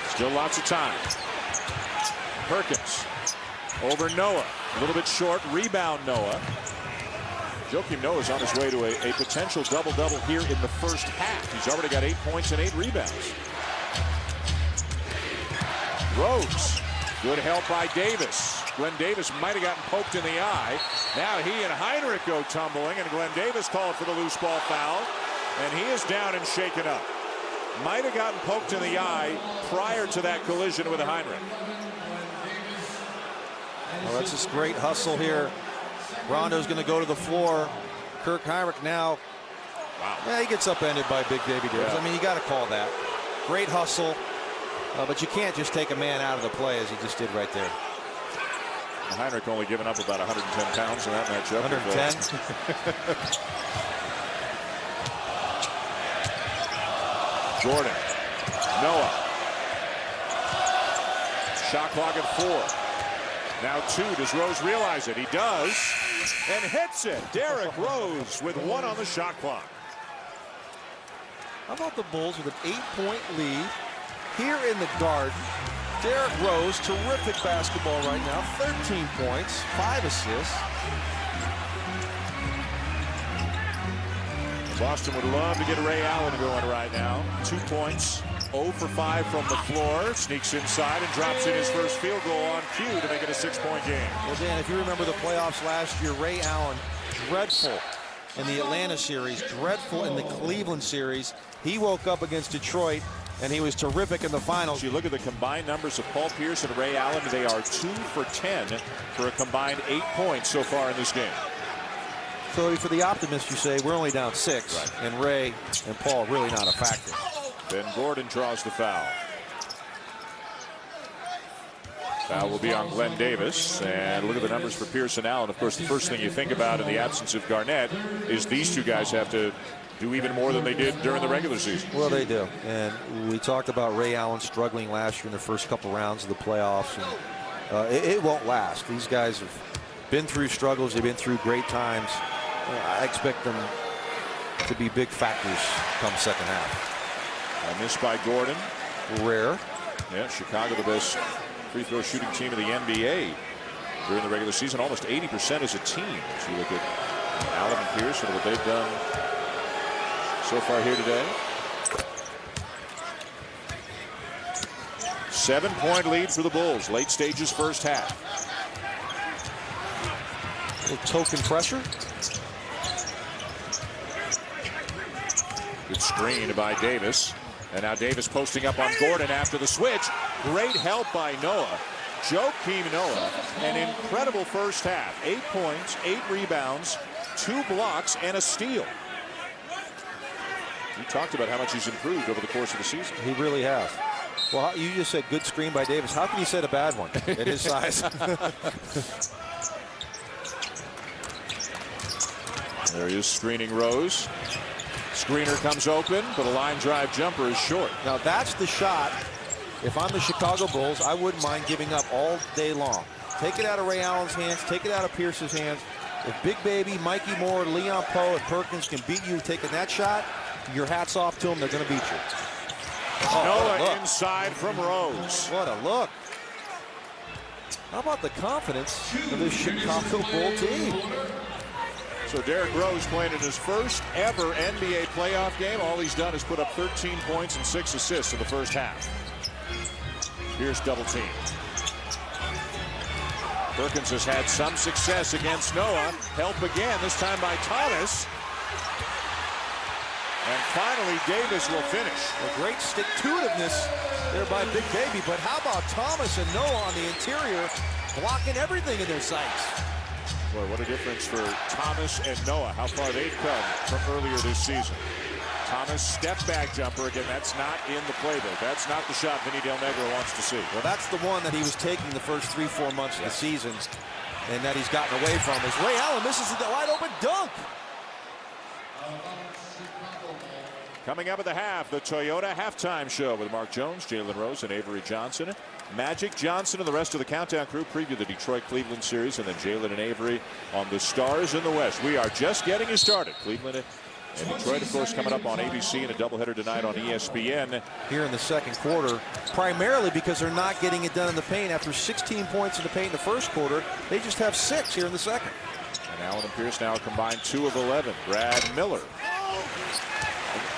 Still lots of time. Perkins over Noah. A little bit short. Rebound Noah. Joakim Noah's on his way to a potential double-double here in the first half. He's already got 8 points and 8 rebounds. Rose. Good help by Davis. Glenn Davis might have gotten poked in the eye. Now he and Heinrich go tumbling, and Glenn Davis called for the loose ball foul, and he is down and shaken up. Might have gotten poked in the eye prior to that collision with Heinrich. Well, that's just great hustle here. Rondo's going to go to the floor. Kirk Heinrich now. Wow. Yeah, he gets upended by Big Baby Davis. Yeah. I mean, you got to call that. Great hustle. But you can't just take a man out of the play as he just did right there. Heinrich only giving up about 110 pounds in that matchup. 110. Gordon. Noah. Shot clock at 4. Now 2. Does Rose realize it? He does. And hits it. Derrick Rose with 1 on the shot clock. How about the Bulls with an 8-point lead here in the Garden? Derrick Rose, terrific basketball right now. 13 points, 5 assists. Boston would love to get Ray Allen going right now. 2 points, 0 for 5 from the floor. Sneaks inside and drops in his first field goal on cue to make it a 6-point game. Well, Dan, if you remember the playoffs last year, Ray Allen, dreadful in the Atlanta series, dreadful in the Cleveland series. He woke up against Detroit, and he was terrific in the finals. You look at the combined numbers of Paul Pierce and Ray Allen. They are 2 for 10 for a combined 8 points so far in this game. So for the optimist, you say we're only down 6, right, and Ray and Paul really not a factor. Ben Gordon draws the foul. Foul will be on Glenn Davis. And look at the numbers for Pierce and Allen. Of course, the first thing you think about in the absence of Garnett is these two guys have to do even more than they did during the regular season. Well, they do. And we talked about Ray Allen struggling last year in the first couple rounds of the playoffs. And it won't last. These guys have been through struggles. They've been through great times. I expect them to be big factors come second half. A miss by Gordon. Rare. Yeah, Chicago the best free throw shooting team in the NBA during the regular season. Almost 80% as a team. As you look at Allen and Pierce and what they've done so far here today. 7-point lead for the Bulls. Late stages first half. A little token pressure. Good screen by Davis. And now Davis posting up on Gordon after the switch. Great help by Noah. Joakim Noah. An incredible first half. 8 points, 8 rebounds, 2 blocks, and a steal. You talked about how much he's improved over the course of the season. He really has. Well, you just said good screen by Davis. How can you say a bad one at his size? There he is screening Rose. Screener comes open, but a line drive jumper is short. Now that's the shot. If I'm the Chicago Bulls, I wouldn't mind giving up all day long. Take it out of Ray Allen's hands. Take it out of Pierce's hands. If Big Baby, Mikey Moore, Leon Poe, and Perkins can beat you taking that shot, your hat's off to them. They're going to beat you. Oh, Noah inside from Rose. What a look. How about the confidence of this Chicago Bull team? So Derrick Rose playing in his first ever NBA playoff game. All he's done is put up 13 points and 6 assists in the first half. Here's double team. Perkins has had some success against Noah. Help again, this time by Thomas. And finally, Davis will finish. A great stick-to-itiveness there by Big Baby. But how about Thomas and Noah on the interior blocking everything in their sights? Boy, what a difference for Thomas and Noah. How far they've come from earlier this season. Thomas step back jumper. Again, that's not in the playbook. That's not the shot Vinny Del Negro wants to see. Well, that's the one that he was taking the first 3-4 months of the season and that he's gotten away from. As Ray Allen misses the wide open dunk. Coming up at the half, the Toyota halftime show with Mark Jones, Jalen Rose, and Avery Johnson. Magic Johnson and the rest of the Countdown crew preview the Detroit-Cleveland series, and then Jalen and Avery on the Stars in the West. We are just getting you started. Cleveland and Detroit, of course, coming up on ABC and a doubleheader tonight on ESPN. Here in the second quarter, primarily because they're not getting it done in the paint. After 16 points in the paint in the first quarter, they just have 6 here in the second. And Allen and Pierce now combined 2 of 11. Brad Miller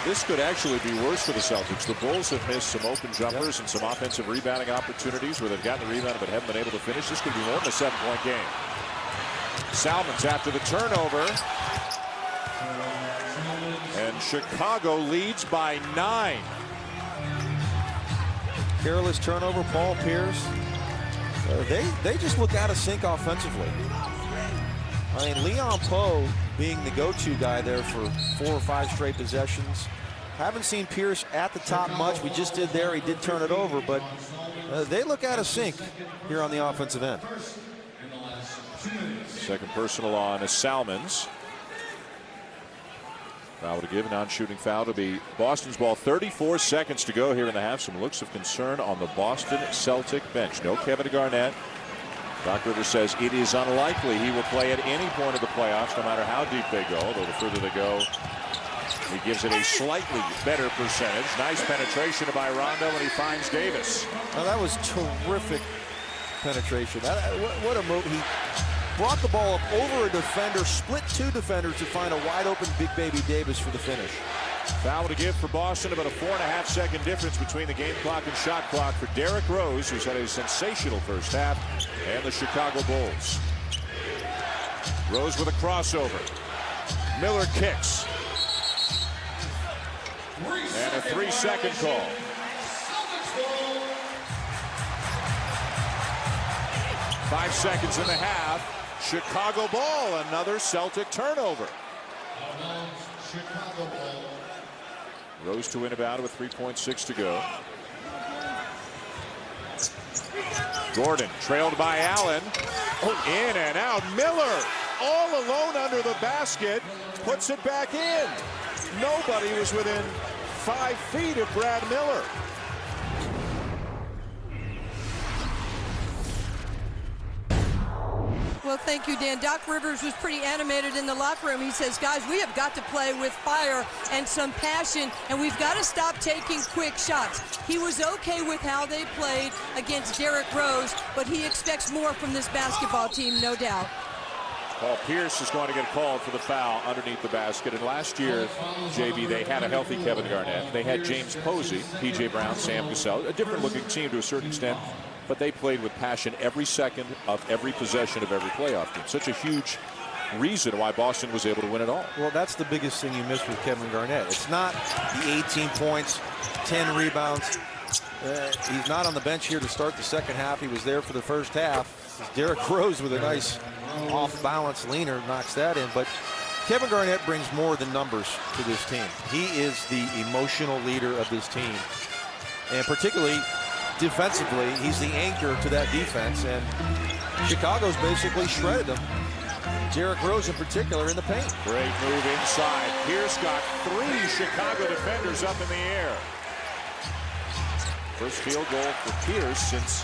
This could actually be worse for the Celtics. The Bulls have missed some open jumpers and some offensive rebounding opportunities where they've gotten the rebound but haven't been able to finish. This could be more than a 7-point game. Salmons after the turnover. And Chicago leads by 9. Careless turnover, Paul Pierce. They just look out of sync offensively. I mean, Leon Poe being the go-to guy there for 4 or 5 straight possessions. Haven't seen Pierce at the top much. We just did there. He did turn it over, but they look out of sync here on the offensive end. Second personal on Salmons. Foul to give, non-shooting foul to be Boston's ball. 34 seconds to go here in the half. Some looks of concern on the Boston Celtic bench. No Kevin Garnett. Doc Rivers says it is unlikely he will play at any point of the playoffs, no matter how deep they go. Although the further they go, he gives it a slightly better percentage. Nice penetration by Rondo, and he finds Davis. Oh, that was terrific penetration. What a move. He brought the ball up over a defender, split 2 defenders to find a wide open Big Baby Davis for the finish. Foul to give for Boston, about a 4.5-second difference between the game clock and shot clock for Derrick Rose, who's had a sensational first half, and the Chicago Bulls. Rose with a crossover. Miller kicks. And a 3-second call. Five seconds in the half. Chicago ball, another Celtic turnover. Rose to inbound with 3.6 to go. Gordon trailed by Allen. In and out. Miller all alone under the basket. Puts it back in. Nobody was within 5 feet of Brad Miller. Well, thank you, Dan. Doc Rivers was pretty animated in the locker room. He says, guys, we have got to play with fire and some passion, and we've got to stop taking quick shots. He was okay with how they played against Derrick Rose, but he expects more from this basketball team, no doubt. Paul Pierce is going to get called for the foul underneath the basket. And last year, JB, they had a healthy Kevin Garnett. They had James Posey, P.J. Brown, Sam Cassell, a different-looking team to a certain extent. But they played with passion every second of every possession of every playoff game. Such a huge reason why Boston was able to win it all. Well, that's the biggest thing you miss with Kevin Garnett. It's not the 18 points, 10 rebounds. He's not on the bench here to start the second half. He was there for the first half. Derrick Rose with a nice off-balance leaner knocks that in. But Kevin Garnett brings more than numbers to this team. He is the emotional leader of this team. And particularly defensively, he's the anchor to that defense, and Chicago's basically shredded him. Derrick Rose in particular in the paint. Great move inside. Pierce got 3 Chicago defenders up in the air. First field goal for Pierce since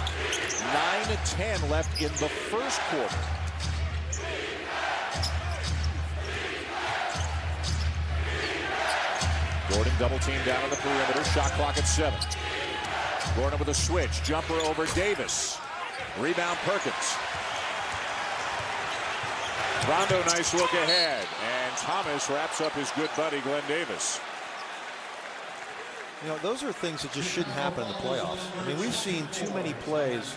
9-10 left in the first quarter. Gordon double team down on the perimeter. Shot clock at 7. Gordon with a switch. Jumper over Davis. Rebound Perkins. Rondo, nice look ahead. And Thomas wraps up his good buddy Glenn Davis. You know, those are things that just shouldn't happen in the playoffs. I mean, we've seen too many plays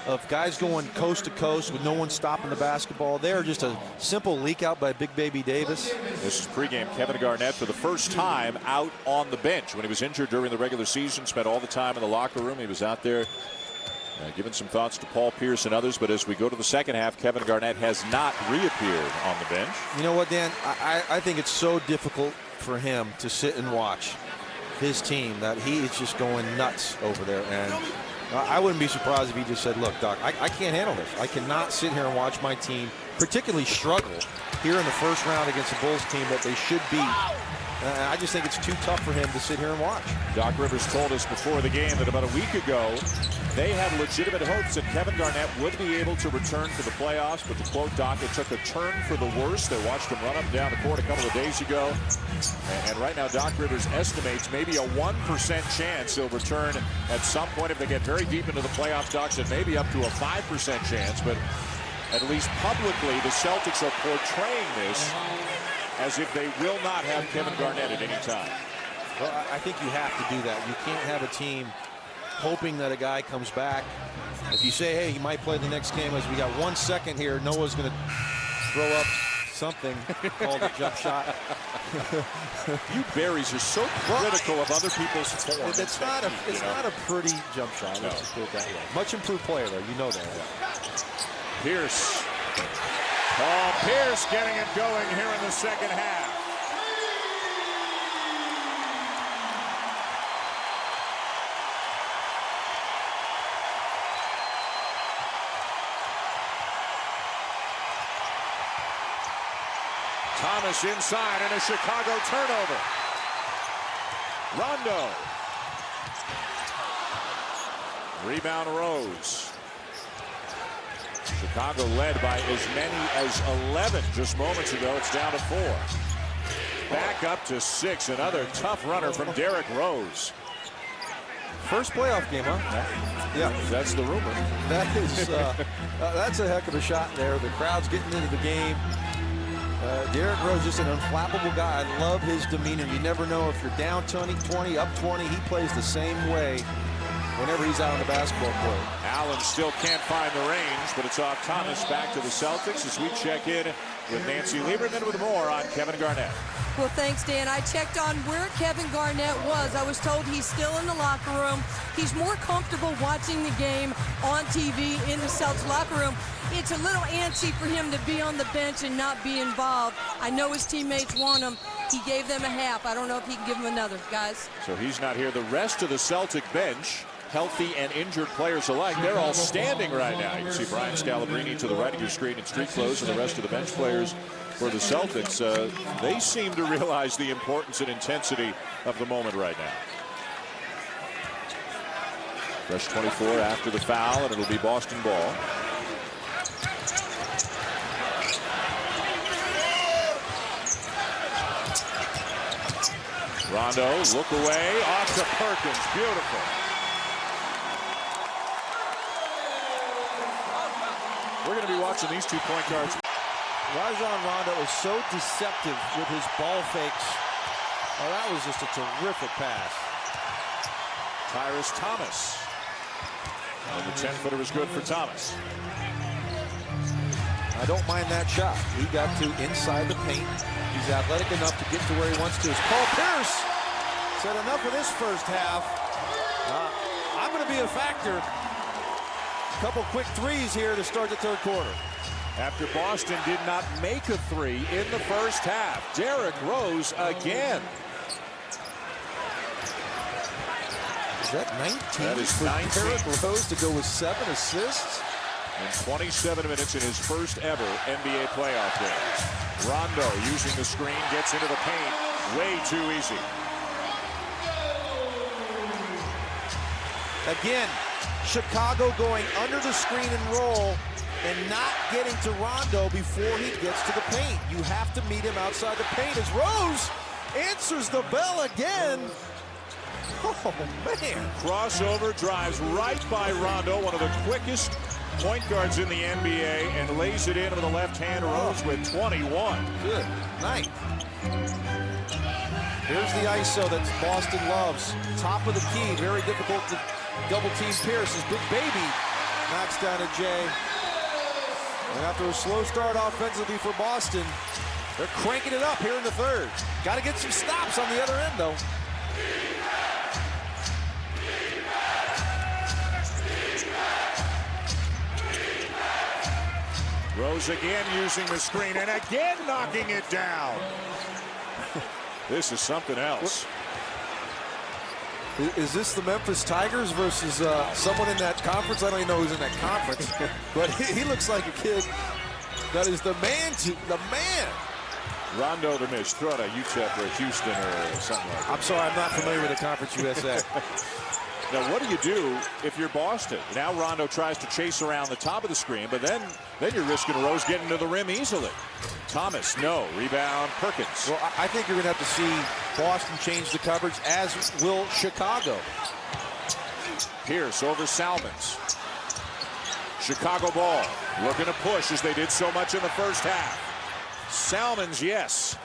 of guys going coast to coast with no one stopping the basketball. They are just a simple leak out by Big Baby Davis. This is pregame. Kevin Garnett for the first time out on the bench. When he was injured during the regular season, spent all the time in the locker room. He was out there giving some thoughts to Paul Pierce and others. But as we go to the second half, Kevin Garnett has not reappeared on the bench. You know what, Dan? I think it's so difficult for him to sit and watch his team that he is just going nuts over there. And I wouldn't be surprised if he just said, look, Doc, I can't handle this. I cannot sit here and watch my team particularly struggle here in the first round against the Bulls team that they should beat. I just think it's too tough for him to sit here and watch. Doc Rivers told us before the game that about a week ago, they had legitimate hopes that Kevin Garnett would be able to return to the playoffs. But to quote Doc, it took a turn for the worse. They watched him run up and down the court a couple of days ago. And right now, Doc Rivers estimates maybe a 1% chance he'll return at some point. If they get very deep into the playoffs, Doc said maybe up to a 5% chance. But at least publicly, the Celtics are portraying this as if they will not have Kevin Garnett at any time. Well, I think you have to do that. You can't have a team hoping that a guy comes back. If you say, hey, he might play the next game, as we got 1 second here, Noah's going to throw up something called a jump shot. You berries are so critical of other people's form. It's not a pretty jump shot. No. Let's just put it that way. Much improved player, though. You know that. Pierce. Paul Pierce getting it going here in the second half. Thomas inside and a Chicago turnover. Rondo. Rebound Rose. Chicago led by as many as 11 just moments ago. It's down to 4. Back up to 6. Another tough runner from Derrick Rose. First playoff game, huh? Yeah, That's the rumor. that is that's a heck of a shot there. The crowd's getting into the game. Derrick Rose, just an unflappable guy. I love his demeanor. You never know if you're down 20, up 20. He plays the same way whenever he's out on the basketball court. Allen still can't find the range, but it's off Thomas. Back to the Celtics as we check in with Nancy Lieberman with more on Kevin Garnett. Well, thanks, Dan. I checked on where Kevin Garnett was. I was told he's still in the locker room. He's more comfortable watching the game on TV in the Celtics locker room. It's a little antsy for him to be on the bench and not be involved. I know his teammates want him. He gave them a half. I don't know if he can give them another, guys. So he's not here. The rest of the Celtic bench, healthy and injured players alike, they're all standing right now. You can see Brian Scalabrine to the right of your screen in street clothes, and the rest of the bench players for the Celtics. They seem to realize the importance and intensity of the moment right now. Rush 24 after the foul, and it'll be Boston ball. Rondo, look away, off to Perkins, beautiful. We're going to be watching these 2 point guards. Rajon Rondo is so deceptive with his ball fakes. Oh, that was just a terrific pass. Tyrus Thomas. And the 10-footer is good for Thomas. I don't mind that shot. He got to inside the paint. He's athletic enough to get to where he wants to. As Paul Pierce said, enough of this first half. I'm going to be a factor. A couple quick threes here to start the third quarter. After Boston did not make a 3 in the first half. Derrick Rose again. Is that 19? That is for 19. Derrick Rose to go with 7 assists? In 27 minutes in his first ever NBA playoff game. Rondo using the screen, gets into the paint. Way too easy. Again, Chicago going under the screen and roll and not getting to Rondo before he gets to the paint. You have to meet him outside the paint as Rose answers the bell again. Oh, man. Crossover, drives right by Rondo, one of the quickest point guards in the NBA, and lays it in with the left hand. Rose with 21. Good night. Here's the ISO that Boston loves. Top of the key, very difficult to double team Pierce. His big baby knocks down a Jay. And after a slow start offensively for Boston, they're cranking it up here in the third. Got to get some stops on the other end, though. Rose again using the screen and again knocking it down. This is something else. Is this the Memphis Tigers versus someone in that conference? I don't even know who's in that conference, but he looks like a kid that is the man. The man. Rondo to miss. Throw it at UTEP or Houston or something like that. I'm sorry, I'm not familiar with the Conference USA. Now, what do you do if you're Boston? Now Rondo tries to chase around the top of the screen, but then you're risking Rose getting to the rim easily. Thomas, no. Rebound, Perkins. Well, I think you're going to have to see Boston change the coverage, as will Chicago. Pierce over Salmons. Chicago ball. Looking to push as they did so much in the first half. Salmons, yes.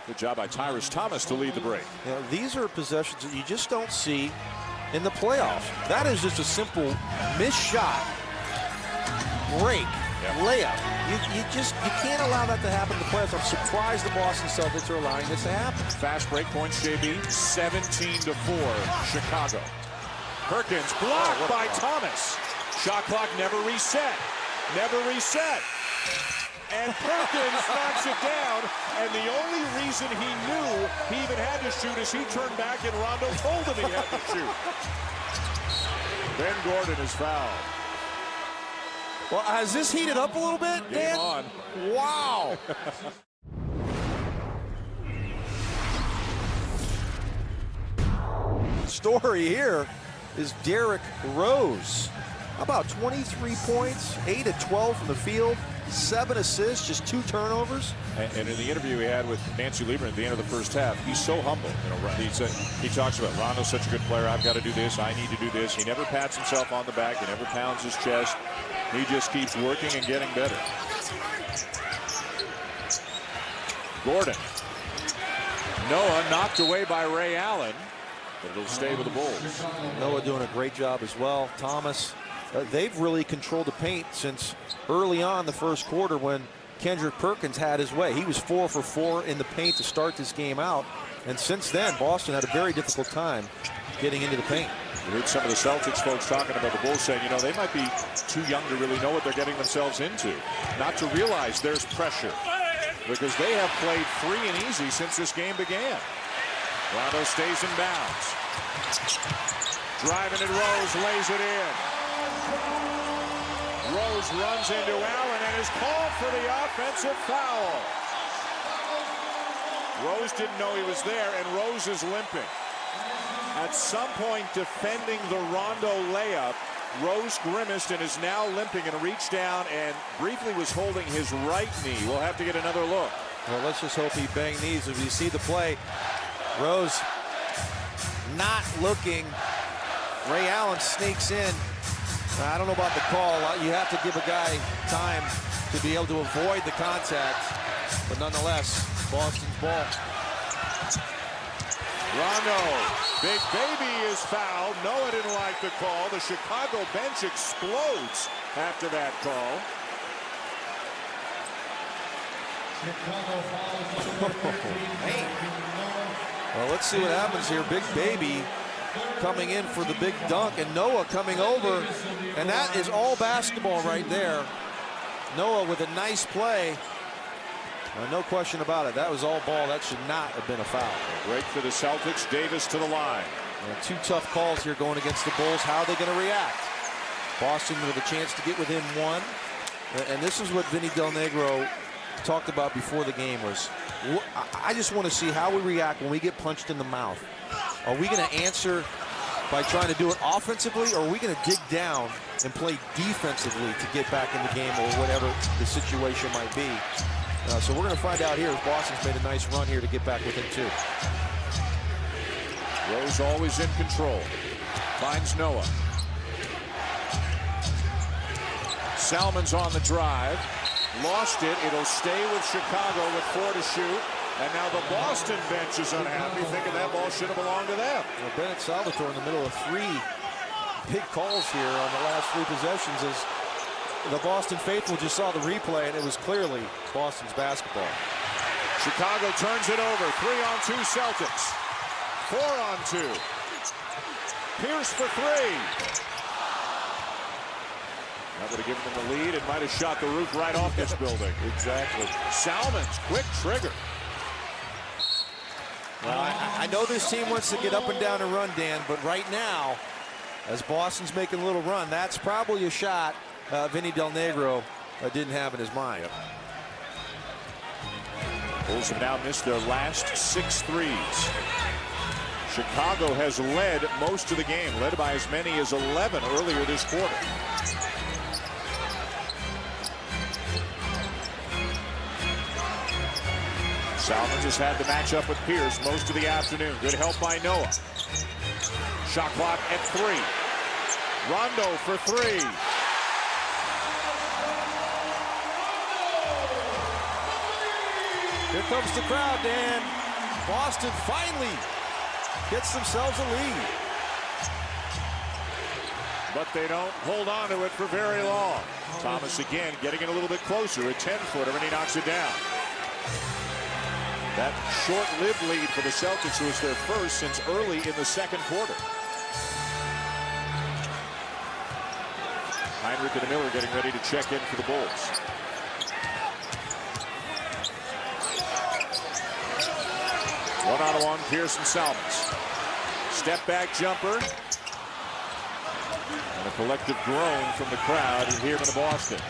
Good job by Tyrus Thomas to lead the break. You know, these are possessions that you just don't see in the playoffs. That is just a simple missed shot, break, layup. You can't allow that to happen in the playoffs. I'm surprised the Boston Celtics are allowing this to happen. Fast break points, JB, 17-4, Chicago. Perkins blocked by Thomas. Shot clock never reset. Never reset. And Perkins knocks it down, and the only reason he knew he even had to shoot is he turned back and Rondo told him he had to shoot. Ben Gordon is fouled. Well, has this heated up a little bit, Dan? Game on. Wow. Story here is Derrick Rose. How about 23 points, 8 of 12 from the field, 7 assists, just 2 turnovers. And in the interview he had with Nancy Lieberman at the end of the first half, he's so humble. You know, he talks about Rondo's such a good player. I've got to do this. I need to do this. He never pats himself on the back. He never pounds his chest. He just keeps working and getting better. Gordon. Noah knocked away by Ray Allen, but it'll stay with the Bulls. Noah doing a great job as well. Thomas. They've really controlled the paint since early on the first quarter when Kendrick Perkins had his way. He was 4 for 4 in the paint to start this game out. And since then, Boston had a very difficult time getting into the paint. We heard some of the Celtics folks talking about the Bulls saying, you know, they might be too young to really know what they're getting themselves into. Not to realize there's pressure because they have played free and easy since this game began. Rondo stays in bounds. Driving it, Rose lays it in. Rose runs into Allen and is called for the offensive foul. Rose didn't know he was there, and Rose is limping. At some point defending the Rondo layup, Rose grimaced and is now limping and reached down and briefly was holding his right knee. We'll have to get another look. Well, let's just hope he banged knees. If you see the play, Rose not looking. Ray Allen sneaks in. I don't know about the call. You have to give a guy time to be able to avoid the contact. But nonetheless, Boston's ball. Rondo, Big Baby is fouled. Noah didn't like the call. The Chicago bench explodes after that call. Well, let's see what happens here. Big Baby coming in for the big dunk, and Noah coming over, and that is all basketball right there. Noah with a nice play. No question about it. That was all ball. That should not have been a foul. Break for the Celtics. Davis to the line. And 2 tough calls here going against the Bulls. How are they going to react? Boston with a chance to get within 1. And this is what Vinny Del Negro talked about before the game was, I just want to see how we react when we get punched in the mouth. Are we going to answer by trying to do it offensively, or are we going to dig down and play defensively to get back in the game or whatever the situation might be? So we're going to find out here as Boston's made a nice run here to get back within 2. Rose always in control. Finds Noah. Salmon's on the drive. Lost it. It'll stay with Chicago with 4 to shoot. And now the Boston bench is unhappy, thinking that ball should have belonged to them. Well, Bennett Salvatore in the middle of 3 big calls here on the last 3 possessions as the Boston faithful just saw the replay, and it was clearly Boston's basketball. Chicago turns it over. 3-on-2 Celtics. 4-on-2. Pierce for 3. That would have given them the lead. It might have shot the roof right off this building. Exactly. Salmon's quick trigger. Well, I know this team wants to get up and down and run, Dan, but right now, as Boston's making a little run, that's probably a shot Vinny Del Negro didn't have in his mind. Bulls have now missed their last 6 threes. Chicago has led most of the game, led by as many as 11 earlier this quarter. Salmons has had the matchup with Pierce most of the afternoon. Good help by Noah. Shot clock at 3. Rondo for 3. Here comes the crowd, Dan. Boston finally gets themselves a lead. But they don't hold on to it for very long. Thomas again getting it a little bit closer, a 10-footer, and he knocks it down. That short-lived lead for the Celtics was their first since early in the second quarter. Heinrich and Miller getting ready to check in for the Bulls. One-on-one, Pierce and Salmons. Step-back jumper. And a collective groan from the crowd here in Boston.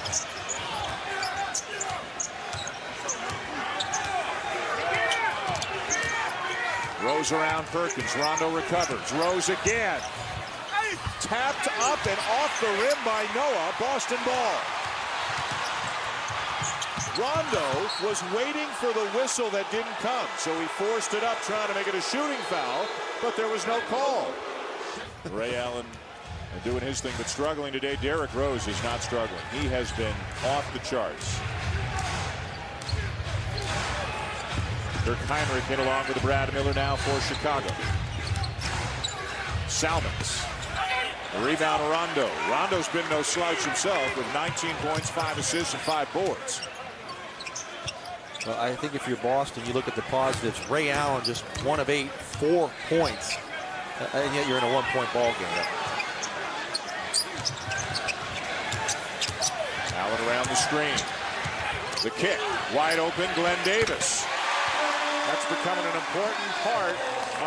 Rose around Perkins. Rondo recovers. Rose again. Tapped up and off the rim by Noah. Boston ball. Rondo was waiting for the whistle that didn't come, so he forced it up trying to make it a shooting foul, but there was no call. Ray Allen doing his thing, but struggling today. Derrick Rose is not struggling. He has been off the charts. Dirk Heinrich hit along with Brad Miller now for Chicago. Salmons. The rebound to Rondo. Rondo's been no slouch himself with 19 points, 5 assists, and 5 boards. Well, I think if you're Boston, you look at the positives. Ray Allen just 1 of 8, 4 points. And yet you're in a 1-point ball game. Allen around the screen. The kick. Wide open, Glenn Davis. That's becoming an important part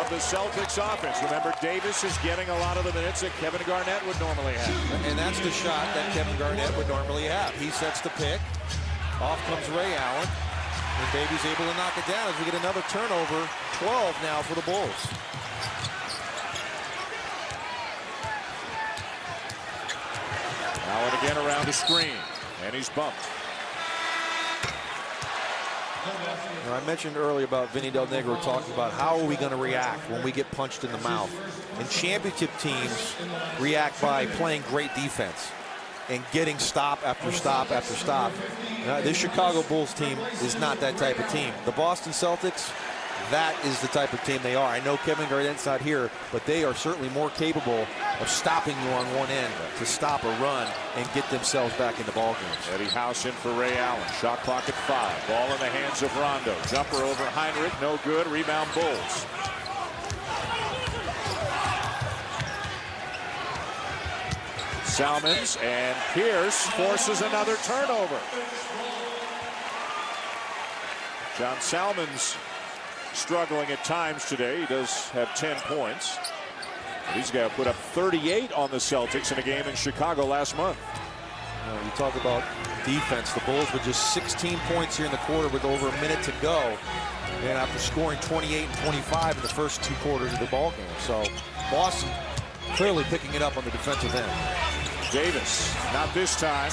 of the Celtics offense. Remember, Davis is getting a lot of the minutes that Kevin Garnett would normally have. And that's the shot that Kevin Garnett would normally have. He sets the pick. Off comes Ray Allen. And Davies able to knock it down as we get another turnover. 12 now for the Bulls. Allen again around the screen. And he's bumped. Now, I mentioned earlier about Vinny Del Negro talking about how are we going to react when we get punched in the mouth. And championship teams react by playing great defense and getting stop after stop after stop. This Chicago Bulls team is not that type of team. The Boston Celtics, that is the type of team they are. I know Kevin Garnett's not here, but they are certainly more capable of stopping you on one end to stop a run and get themselves back into ball games. Eddie House in for Ray Allen. Shot clock at 5. Ball in the hands of Rondo. Jumper over Heinrich. No good. Rebound Bulls. Salmons and Pierce forces another turnover. John Salmons struggling at times today. He does have 10 points. He's got to put up 38 on the Celtics in a game in Chicago last month. You talk about defense. The Bulls with just 16 points here in the quarter with over a minute to go. And after scoring 28 and 25 in the first 2 quarters of the ball game. So Boston clearly picking it up on the defensive end. Davis, not this time.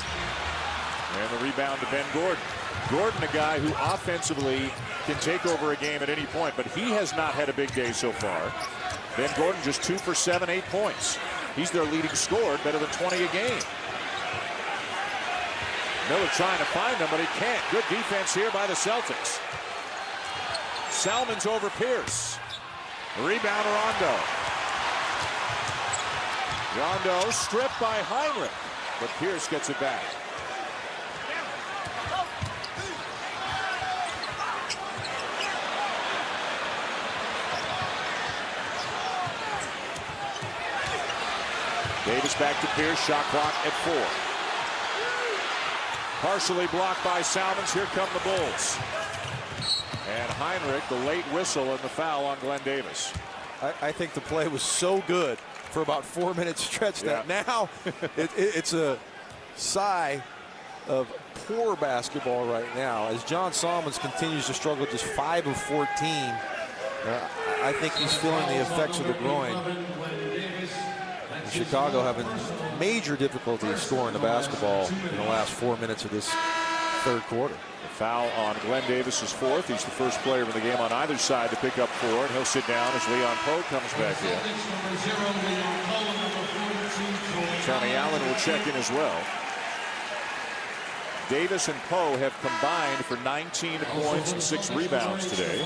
And the rebound to Ben Gordon. Gordon, a guy who offensively can take over a game at any point, but he has not had a big day so far. Ben Gordon just 2 for 7, 8 points. He's their leading scorer, better than 20 a game. Miller trying to find him, but he can't. Good defense here by the Celtics. Salmons over Pierce. Rebound Rondo. Rondo stripped by Heinrich, but Pierce gets it back. Davis back to Pierce. Shot clock at 4. Partially blocked by Salmons. Here come the Bulls. And Heinrich, the late whistle and the foul on Glenn Davis. I think the play was so good for about 4-minute stretch that now it's a sigh of poor basketball right now as John Salmons continues to struggle, just 5 of 14. I think he's feeling the effects of the groin. Chicago having major difficulty scoring the basketball in the last 4 minutes of this third quarter. The foul on Glenn Davis is 4th. He's the first player in the game on either side to pick up 4, and he'll sit down as Leon Poe comes back in. Tony Allen will check in as well. Davis and Poe have combined for 19 points and 6 rebounds today.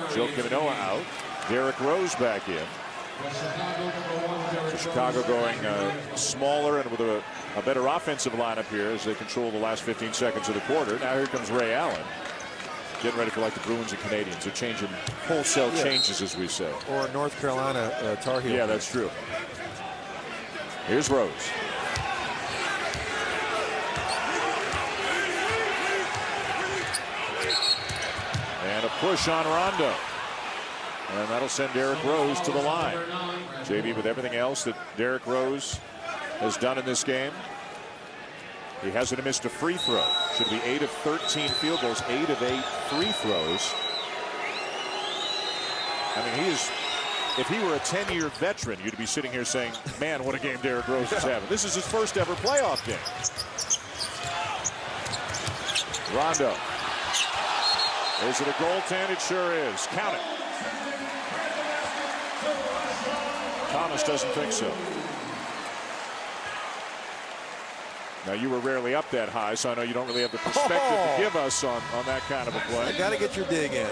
Joakim Noah out. Derrick Rose back in. So Chicago going smaller and with a better offensive lineup here as they control the last 15 seconds of the quarter. Now here comes Ray Allen. Getting ready for like the Bruins and Canadians. They're changing wholesale changes, as we say. Or North Carolina Tar Heel. Yeah, that's true. Here's Rose. And a push on Rondo. And that'll send Derrick Rose to the line. JB, with everything else that Derrick Rose has done in this game, he hasn't missed a free throw. Should be 8 of 13 field goals, 8 of 8 free throws. I mean, if he were a 10-year veteran, you'd be sitting here saying, man, what a game Derrick Rose is having. This is his first ever playoff game. Rondo. Is it a goaltend? It sure is. Count it. Thomas doesn't think so. Now, you were rarely up that high, so I know you don't really have the perspective to give us on that kind of a play. I got to get your dig in.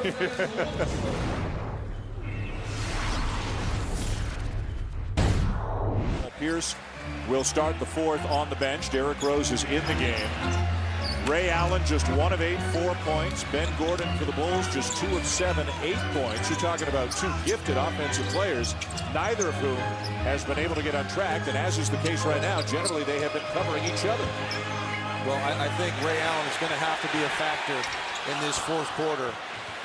Pierce will start the fourth on the bench. Derrick Rose is in the game. Ray Allen just 1 of 8, 4 points. Ben Gordon for the Bulls just 2 of 7, 8 points. You're talking about 2 gifted offensive players, neither of whom has been able to get on track. And as is the case right now, generally they have been covering each other. Well, I think Ray Allen is going to have to be a factor in this fourth quarter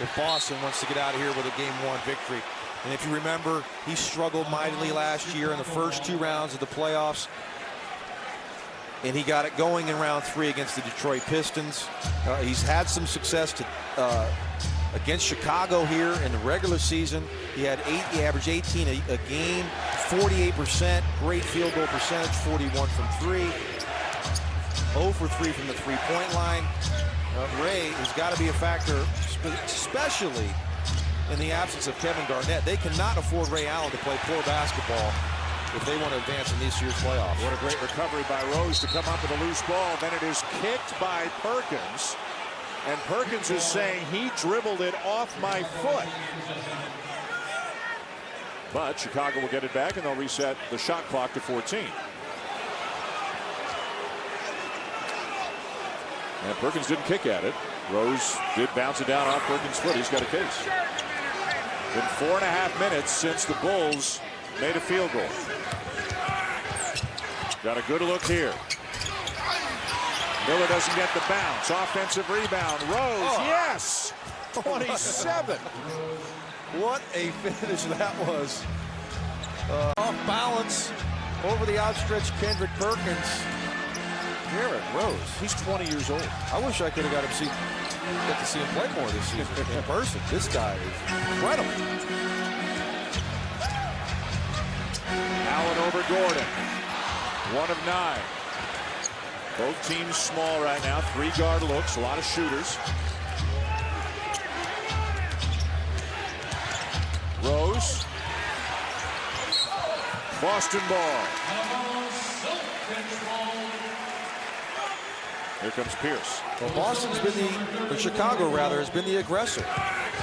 if Boston wants to get out of here with a Game 1 victory. And if you remember, he struggled mightily last year in the first 2 rounds of the playoffs. And he got it going in round 3 against the Detroit Pistons. He's had some success against Chicago here in the regular season. He averaged 18 a game, 48%, great field goal percentage, 41 from 3, 0 for 3 from the three-point line. Ray has got to be a factor, especially in the absence of Kevin Garnett. They cannot afford Ray Allen to play poor basketball if they want to advance in this year's playoffs. What a great recovery by Rose to come up with a loose ball. Then it is kicked by Perkins. And Perkins is saying he dribbled it off my foot. But Chicago will get it back and they'll reset the shot clock to 14. And Perkins didn't kick at it. Rose did bounce it down off Perkins' foot. He's got a case. Been 4.5 minutes since the Bulls made a field goal. Got a good look here. Miller doesn't get the bounce. Offensive rebound. Rose, yes! 27. What a finish that was. Off balance over the outstretched Kendrick Perkins. Derrick Rose. He's 20 years old. I wish I could have got to see him play more this season in person. This guy is incredible. Allen over Gordon. 1 of 9. Both teams small right now. 3-guard looks. A lot of shooters. Rose. Boston ball. Here comes Pierce. Well, Boston's been or Chicago rather, has been the aggressor.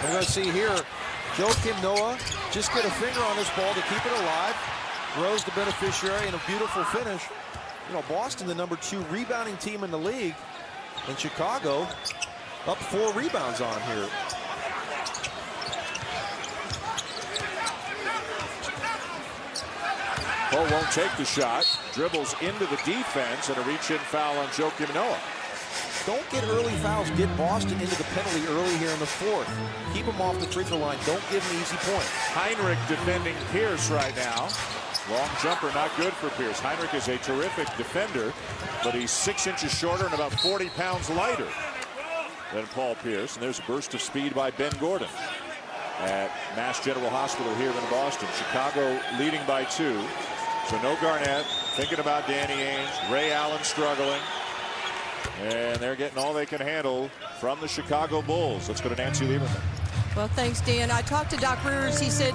We're going to see here, Joakim Noah just get a finger on this ball to keep it alive. Rose the beneficiary and a beautiful finish. You know, Boston, the number 2 rebounding team in the league, and Chicago up 4 rebounds on here. Poe won't take the shot. Dribbles into the defense and a reach-in foul on Joakim Noah. Don't get early fouls. Get Boston into the penalty early here in the 4th. Keep them off the free throw line. Don't give them easy points. Heinrich defending Pierce right now. Long jumper, not good for Pierce. Heinrich is a terrific defender, but he's 6 inches shorter and about 40 pounds lighter than Paul Pierce. And there's a burst of speed by Ben Gordon at Mass General Hospital here in Boston. Chicago leading by 2. So no Garnett. Thinking about Danny Ainge. Ray Allen struggling. And they're getting all they can handle from the Chicago Bulls. Let's go to Nancy Lieberman. Well, thanks, Dan. I talked to Doc Rivers. He said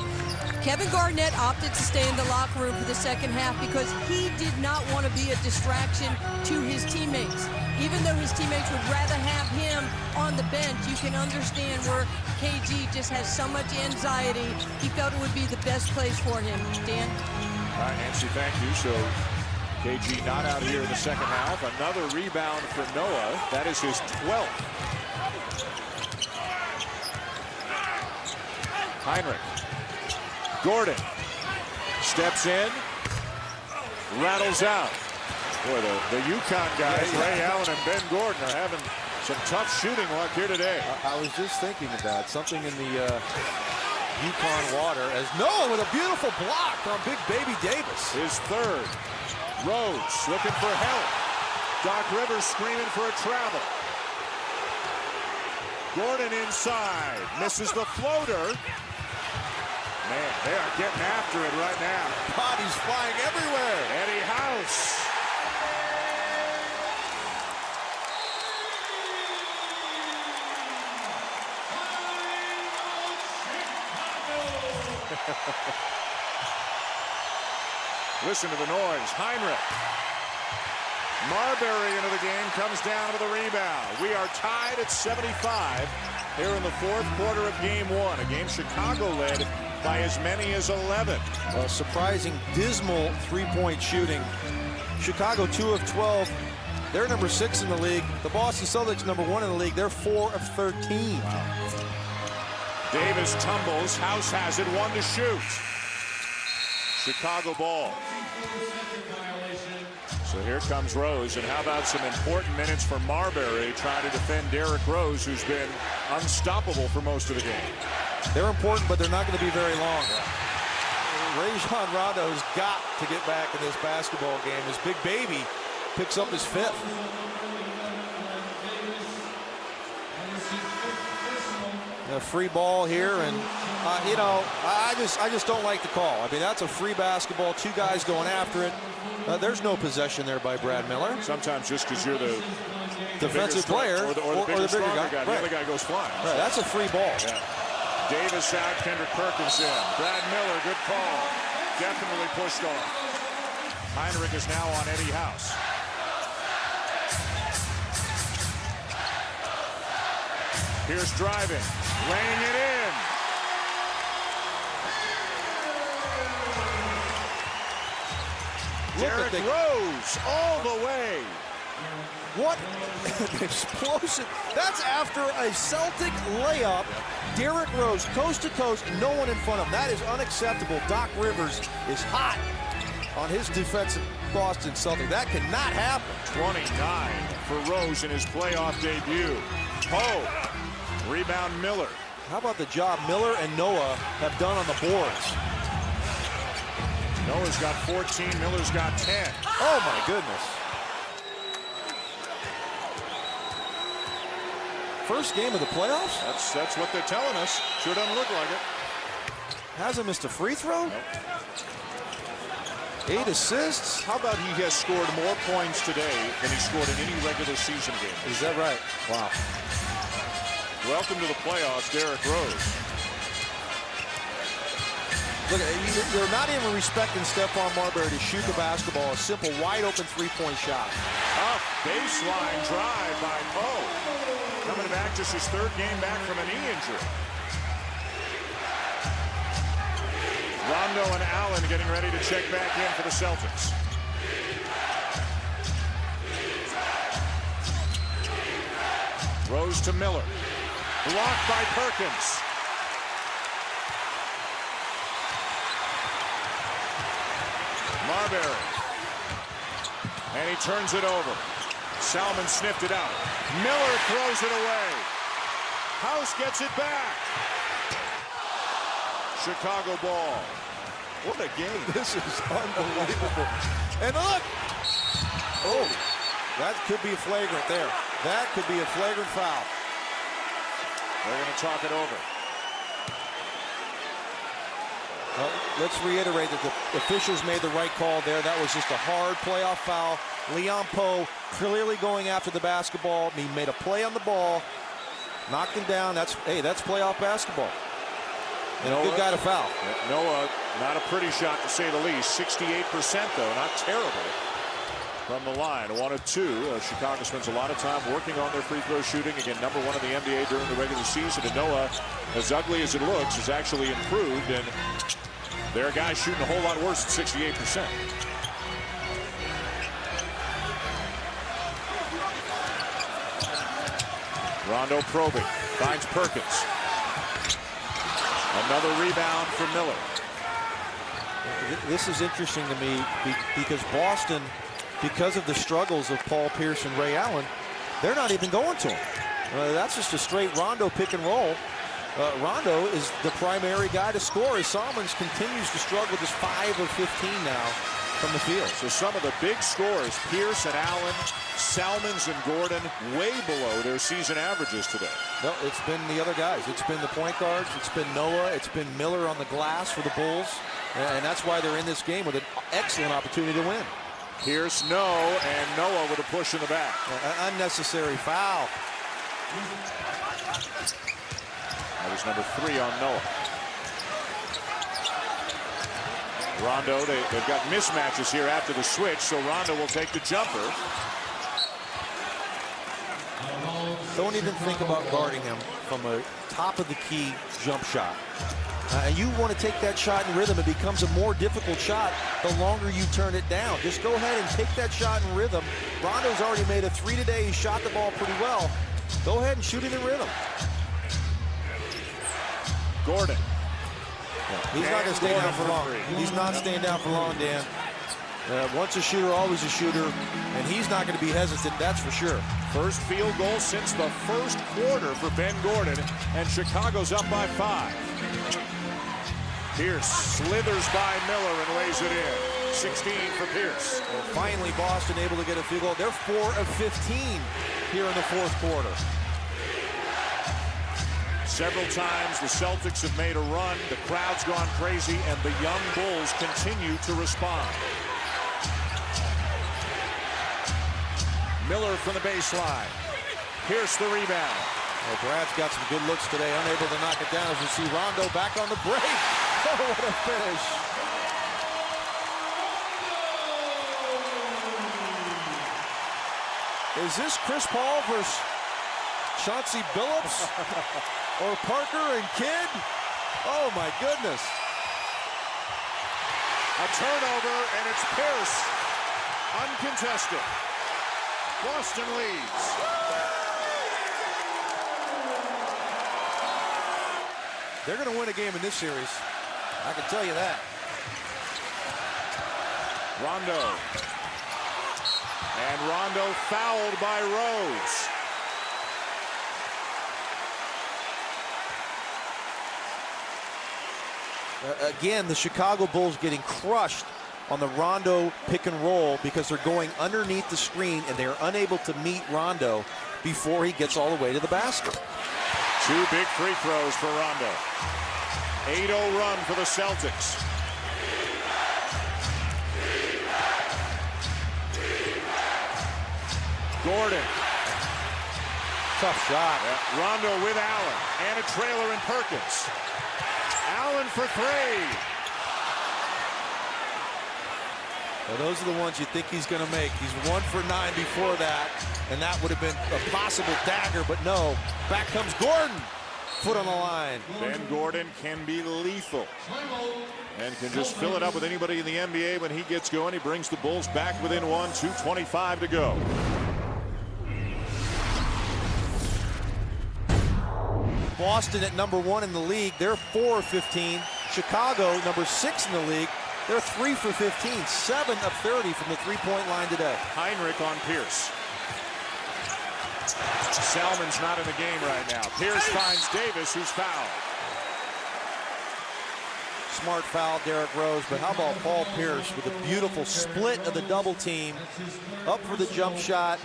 Kevin Garnett opted to stay in the locker room for the second half because he did not want to be a distraction to his teammates. Even though his teammates would rather have him on the bench, you can understand where KG just has so much anxiety. He felt it would be the best place for him. Dan? All right, Nancy, thank you. So KG not out here in the second half. Another rebound for Noah. That is his 12th. Heinrich. Gordon steps in, rattles out. Boy, the UConn guys, Ray Allen and Ben Gordon, are having some tough shooting luck here today. I was just thinking of that. Something in the UConn water. As Noah with a beautiful block on Big Baby Davis. His third. Rose looking for help. Doc Rivers screaming for a travel. Gordon inside. Misses the floater. Man, they are getting after it right now. Bodies flying everywhere. Eddie House. Listen to the noise. Heinrich. Marbury into the game, comes down with a rebound. We are tied at 75 here in the fourth quarter of game one. A game Chicago led by as many as 11. A surprising, dismal three-point shooting. Chicago 2 of 12. They're number 6 in the league. The Boston Celtics number 1 in the league. They're 4 of 13. Wow. Davis tumbles. House has it. 1 to shoot. Chicago ball. So here comes Rose, and how about some important minutes for Marbury trying to defend Derrick Rose, who's been unstoppable for most of the game. They're important, but they're not going to be very long. Rajon Rondo's got to get back in this basketball game as Big Baby picks up his 5th. A free ball here, and you know, I just don't like the call. I mean, that's a free basketball, 2 guys going after it. There's no possession there by Brad Miller. Sometimes just because you're the defensive player or the bigger, stronger guy, the other guy goes flying. Right, that's a free ball. Yeah. Davis out, Kendrick Perkins in. Brad Miller, good call. Definitely pushed off. Heinrich is now on Eddie House. Pierce driving, laying it in. Derrick Rose all the way. What an explosion. That's after a Celtic layup. Derrick Rose, coast to coast, no one in front of him. That is unacceptable. Doc Rivers is hot on his defensive Boston Celtic. That cannot happen. 29 for Rose in his playoff debut. Poe, rebound Miller. How about the job Miller and Noah have done on the boards? Noah's got 14, Miller's got 10. Oh my goodness. First game of the playoffs? That's what they're telling us. Sure doesn't look like it. Hasn't missed a free throw? Nope. 8 assists. How about he has scored more points today than he scored in any regular season game? Is that right? Wow. Welcome to the playoffs, Derrick Rose. Look, they're not even respecting Stephon Marbury to shoot the basketball. A simple, wide-open three-point shot. Up, baseline drive by Poe. Coming back, just his 3rd game back from a knee injury. Rondo and Allen getting ready to check back in for the Celtics. Rose to Miller. Blocked by Perkins. Marbury. And he turns it over. Salmon sniffed it out. Miller throws it away. House gets it back. Chicago ball. What a game. This is unbelievable. And look. Oh, that could be a flagrant there. That could be a flagrant foul. They're going to talk it over. Well, let's reiterate that the officials made the right call there. That was just a hard playoff foul. Leon Poe clearly going after the basketball. He made a play on the ball, knocked him down. That's playoff basketball. And a good guy to foul. Noah Not a pretty shot to say the least. 68% though, not terrible from the line. 1 of 2. Chicago spends a lot of time working on their free throw shooting. Again, #1 in the NBA during the regular season. And Noah, as ugly as it looks, has actually improved. And there are guys shooting a whole lot worse than 68%. Rondo probing, finds Perkins. Another rebound for Miller. This is interesting to me because Boston, because of the struggles of Paul Pierce and Ray Allen, they're not even going to him. That's just a straight Rondo pick and roll. Rondo is the primary guy to score as Salmons continues to struggle, just 5 of 15 now from the field. So some of the big scorers, Pierce and Allen, Salmons and Gordon, way below their season averages today. No, it's been the other guys. It's been the point guards. It's been Noah. It's been Miller on the glass for the Bulls. And that's why they're in this game with an excellent opportunity to win. Pierce, no, and Noah with a push in the back. Unnecessary foul. That was number 3 on Noah. Rondo, they've got mismatches here after the switch, so Rondo will take the jumper. Don't even think about guarding him from a top of the key jump shot. You want to take that shot in rhythm. It becomes a more difficult shot the longer you turn it down. Just go ahead and take that shot in rhythm. Rondo's already made a 3 today. He shot the ball pretty well. Go ahead and shoot it in rhythm. Gordon. He's not going to stay down for long. He's not staying down for long, Dan. Once a shooter, always a shooter, and he's not going to be hesitant, that's for sure. First field goal since the first quarter for Ben Gordon, and Chicago's up by 5. Pierce slithers by Miller and lays it in. 16 for Pierce. Well, finally, Boston able to get a field goal. They're 4 of 15 here in the fourth quarter. Several times the Celtics have made a run. The crowd's gone crazy, and the young Bulls continue to respond. Miller from the baseline. Pierce the rebound. Well, Brad's got some good looks today, unable to knock it down as we see Rondo back on the break. Oh, what a finish. Is this Chris Paul versus Chauncey Billups or Parker and Kidd? Oh, my goodness. A turnover, and it's Pierce. Uncontested. Boston leads. They're going to win a game in this series. I can tell you that. Rondo. And Rondo fouled by Rose. Again, the Chicago Bulls getting crushed on the Rondo pick and roll because they're going underneath the screen and they're unable to meet Rondo before he gets all the way to the basket. 2 big free throws for Rondo. 8-0 run for the Celtics. Gordon. Tough shot. Yeah. Rondo with Allen and a trailer in Perkins. Allen for 3. Well, those are the ones you think he's going to make. He's 1 for 9 before that, and that would have been a possible dagger, but no. Back comes Gordon. Foot on the line. Ben Gordon can be lethal and can just fill it up with anybody in the NBA when he gets going. He brings the Bulls back within 1, 2:25 to go. Boston at #1 in the league. They're 4 of 15. Chicago, number 6 in the league. They're 3 for 15, 7 of 30 from the three-point line today. Heinrich on Pierce. Salmon's not in the game right now. Pierce finds Davis, who's fouled. Smart foul, Derrick Rose, but how about Paul Pierce with a beautiful split of the double team, up for the jump shot.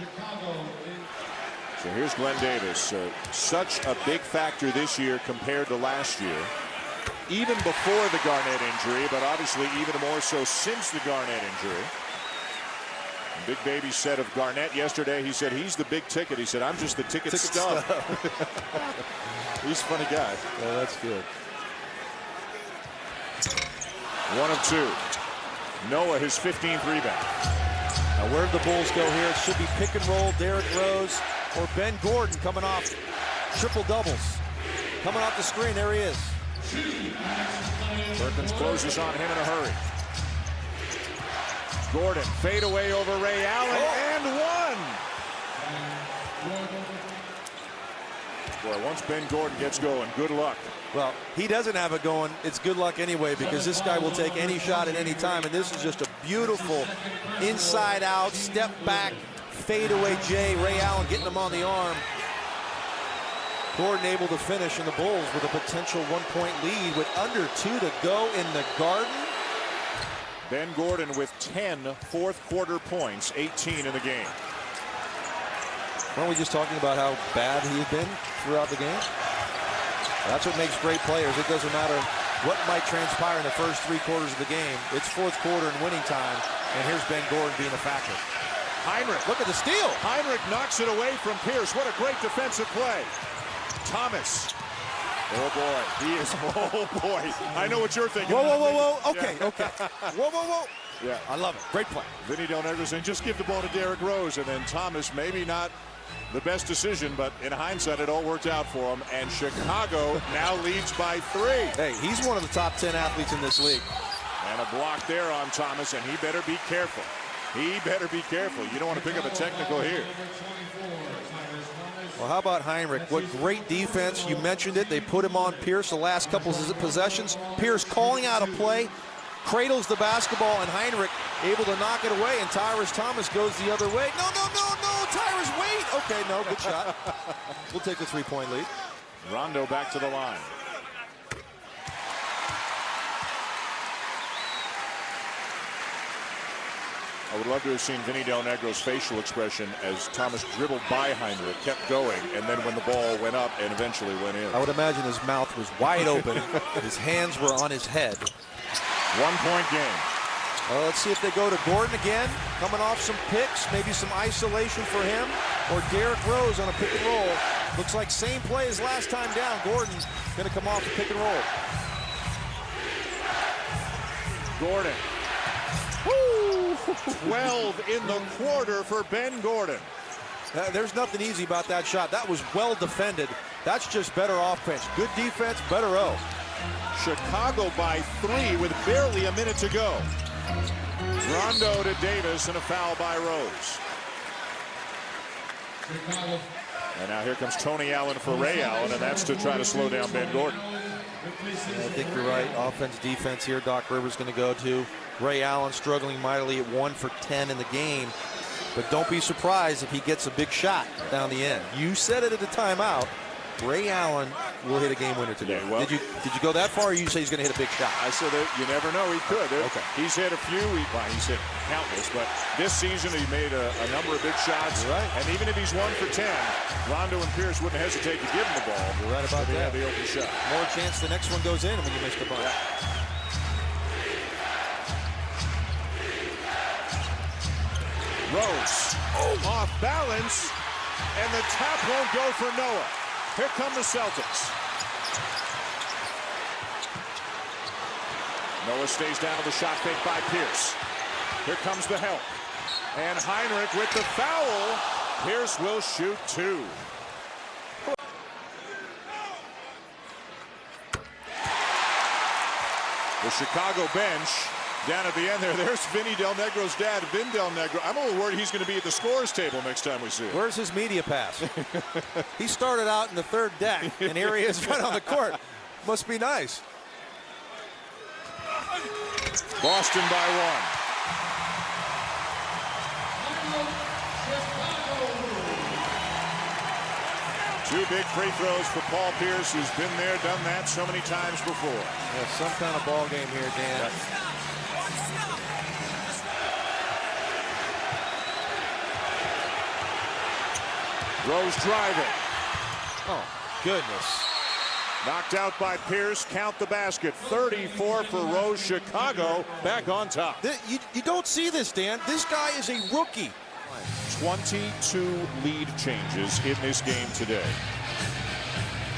So here's Glenn Davis, such a big factor this year compared to last year. Even before the Garnett injury, but obviously even more so since the Garnett injury. And Big Baby said of Garnett yesterday, he said he's the big ticket. He said, I'm just the ticket stub. He's a funny guy. Yeah, that's good. 1 of 2. Noah, his 15th rebound. Now where do the Bulls go here? It should be pick and roll, Derrick Rose or Ben Gordon coming off triple doubles. Coming off the screen, there he is. Perkins closes on him in a hurry. Gordon, fade away over Ray Allen, and one! Boy, once Ben Gordon gets going, good luck. Well, he doesn't have it going. It's good luck anyway, because this guy will take any shot at any time, and this is just a beautiful inside-out, step-back, fadeaway J. Ray Allen getting him on the arm. Gordon able to finish, and the Bulls with a potential one-point lead with under 2 to go in the Garden. Ben Gordon with 10 fourth-quarter points, 18 in the game. Weren't we just talking about how bad he had been throughout the game? That's what makes great players. It doesn't matter what might transpire in the first 3 quarters of the game. It's fourth quarter and winning time, and here's Ben Gordon being a factor. Heinrich, Look at the steal. Heinrich knocks it away from Pierce. What a great defensive play. Thomas. Oh, boy. He is, oh, boy. I know what you're thinking. Whoa, whoa, whoa, whoa. Okay, Yeah. okay. Whoa, whoa, whoa. Yeah. I love it. Great play. Vinny Del Negro saying, just give the ball to Derrick Rose. And then Thomas, maybe not the best decision, but in hindsight, it all worked out for him. And Chicago now leads by 3. Hey, he's one of the top 10 athletes in this league. And a block there on Thomas, and he better be careful. He better be careful. You don't want to pick up a technical here. Well, how about Heinrich? What great defense. You mentioned it. They put him on Pierce the last couple of possessions. Pierce calling out a play, cradles the basketball, and Heinrich able to knock it away, and Tyrus Thomas goes the other way. No, no, no, no, Tyrus, wait. Okay, no, good shot. We'll take the 3-point lead. Rondo back to the line. I would love to have seen Vinny Del Negro's facial expression as Thomas dribbled by Heinrich, kept going, and then when the ball went up and eventually went in. I would imagine his mouth was wide open. His hands were on his head. 1-point game. Well, let's see if they go to Gordon again, coming off some picks, maybe some isolation for him, or Derrick Rose on a pick and roll. Looks like same play as last time down. Gordon going to come off the pick and roll. Gordon. Woo! 12 in the quarter for Ben Gordon. There's nothing easy about that shot. That was well defended. That's just better offense. Good defense, better O. Chicago by 3 with barely a minute to go. Rondo to Davis, and a foul by Rose. And now here comes Tony Allen for Ray Allen, and that's to try to slow down Ben Gordon. I think you're right. Offense, defense here. Doc Rivers going to go to Ray Allen, struggling mightily at 1 for 10 in the game. But don't be surprised if he gets a big shot down the end. You said it at the timeout. Ray Allen will hit a game winner today. Yeah, well, did you go that far, or you say he's going to hit a big shot? I said that you never know. He could. Okay. He's hit a few. He's hit countless. But this season, he made a number of big shots. You're right. And even if he's 1 for 10, Rondo and Pierce wouldn't hesitate to give him the ball. You're right about so that. They had the open shot. More chance the next one goes in when you miss the bunch. Rose off balance, and the tap won't go for Noah. Here come the Celtics. Noah stays down to the shot fake by Pierce. Here comes the help. And Heinrich with the foul. Pierce will shoot 2. The Chicago bench down at the end there. There's Vinny Del Negro's dad, Vin Del Negro. I'm a little worried he's going to be at the scorer's table next time we see him. Where's his media pass? He started out in the 3rd deck, and here he is right on the court. Must be nice. Boston by 1. Two big free throws for Paul Pierce, who's been there, done that so many times before. Yeah, some kind of ball game here, Dan. Rose driving. Oh, goodness. Knocked out by Pierce. Count the basket. 34 for Rose. Chicago back on top. You don't see this, Dan. This guy is a rookie. 22 lead changes in this game today.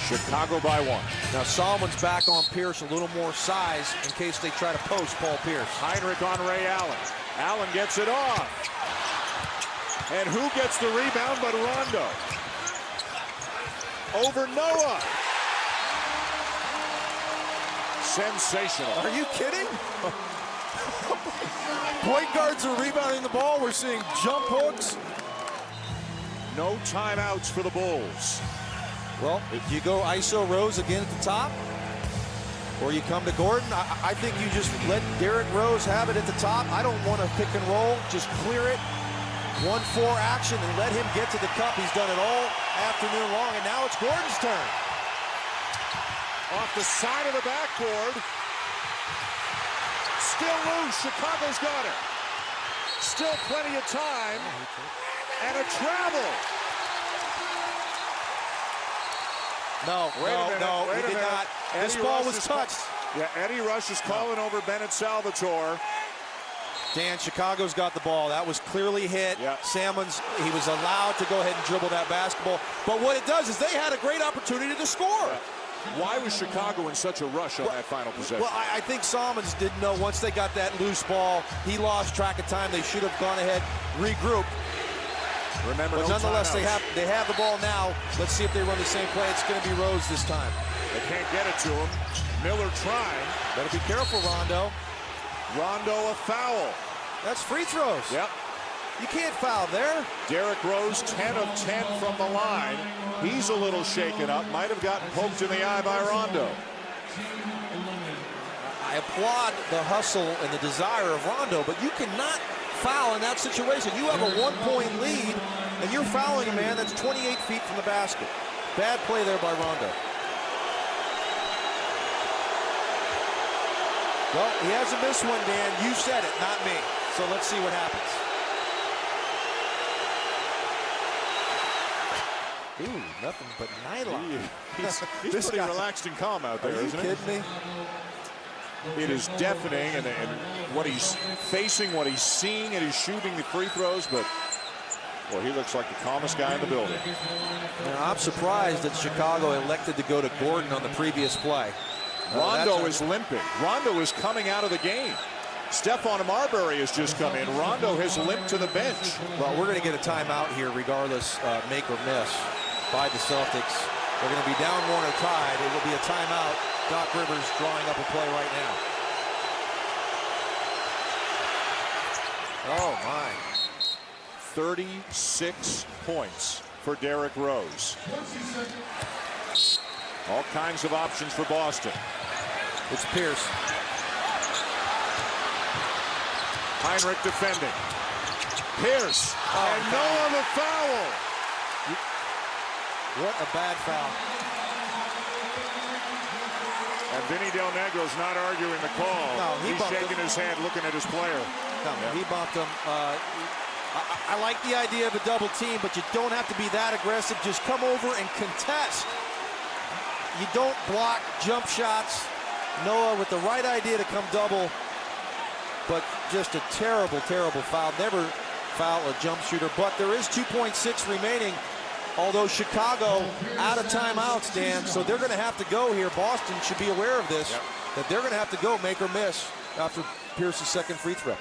Chicago by 1. Now Solomon's back on Pierce, a little more size in case they try to post Paul Pierce. Heinrich on Ray Allen. Allen gets it off. And who gets the rebound but Rondo? Over Noah. Sensational. Are you kidding? Point guards are rebounding the ball. We're seeing jump hooks. No timeouts for the Bulls. Well, you go ISO Rose again at the top, or you come to Gordon. I think you just let Derrick Rose have it at the top. I don't want to pick and roll. Just clear it. 1-4 action and let him get to the cup. He's done it all afternoon long, and now it's Gordon's turn. Off the side of the backboard. Still loose. Chicago's got it. Still plenty of time. And a travel. No, he did not. This ball was touched. Yeah, Eddie Rush is calling over Bennett Salvatore. Dan, Chicago's got the ball. That was clearly hit. Yeah. Salmons, he was allowed to go ahead and dribble that basketball. But what it does is they had a great opportunity to score. Yeah. Why was Chicago in such a rush on that final possession? Well, I think Salmons didn't know once they got that loose ball, he lost track of time. They should have gone ahead, regrouped. Remember, but nonetheless, they have the ball now. Let's see if they run the same play. It's going to be Rose this time. They can't get it to him. Miller trying. Better be careful, Rondo. Rondo a foul. That's free throws. Yep. You can't foul there. Derrick Rose, 10 of 10 from the line. He's a little shaken up. Might have gotten poked in the eye by Rondo. I applaud the hustle and the desire of Rondo, but you cannot foul in that situation. You have a 1-point lead, and you're fouling a man that's 28 feet from the basket. Bad play there by Rondo. Well, he hasn't missed one, Dan. You said it, not me. So let's see what happens. Ooh, nothing but nylon. He's pretty relaxed and calm out there, isn't he? Are you kidding me? It is deafening, and what he's facing, what he's seeing, and he's shooting the free throws, but well, he looks like the calmest guy in the building. Now, I'm surprised that Chicago elected to go to Gordon on the previous play. Rondo is limping. Rondo is coming out of the game. Stephon Marbury has just come in. Rondo has limped to the bench. Well, we're going to get a timeout here regardless, make or miss, by the Celtics. They're going to be down 1 or tied. It will be a timeout. Doc Rivers drawing up a play right now. Oh, my. 36 points for Derrick Rose. All kinds of options for Boston. It's Pierce. Heinrich defending. Pierce. And Noah the foul. What a bad foul. And Vinny Del Negro's not arguing the call. No, he's shaking his head, looking at his player. No, he bumped him. I like the idea of a double team, but you don't have to be that aggressive. Just come over and contest. You don't block jump shots. Noah with the right idea to come double, but just a terrible, terrible foul. Never foul a jump shooter, but there is 2.6 remaining. Although Chicago out of timeouts, Dan, so they're going to have to go here. Boston should be aware of this, that they're going to have to go make or miss after Pierce's second free throw.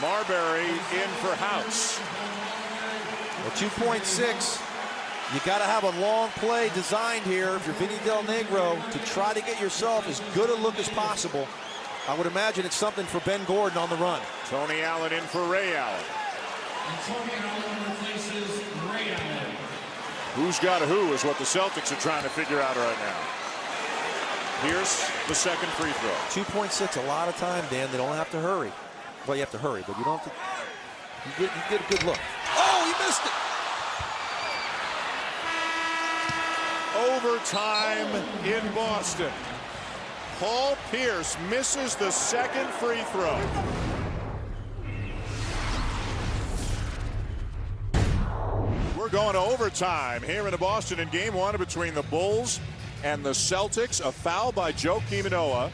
Marbury in for House. Well, 2.6. You got to have a long play designed here if you're Vinny Del Negro to try to get yourself as good a look as possible. I would imagine it's something for Ben Gordon on the run. Tony Allen in for Ray Allen. And Tony Allen replaces Ray Allen. Who's got a who is what the Celtics are trying to figure out right now. Here's the second free throw. 2.6, a lot of time, Dan. They don't have to hurry. Well, you have to hurry, but you don't have to. You get a good look. Oh, he missed it. Overtime in Boston. Paul Pierce misses the second free throw. We're going to overtime here in Boston in game 1 between the Bulls and the Celtics. A foul by Joe Kimanoa.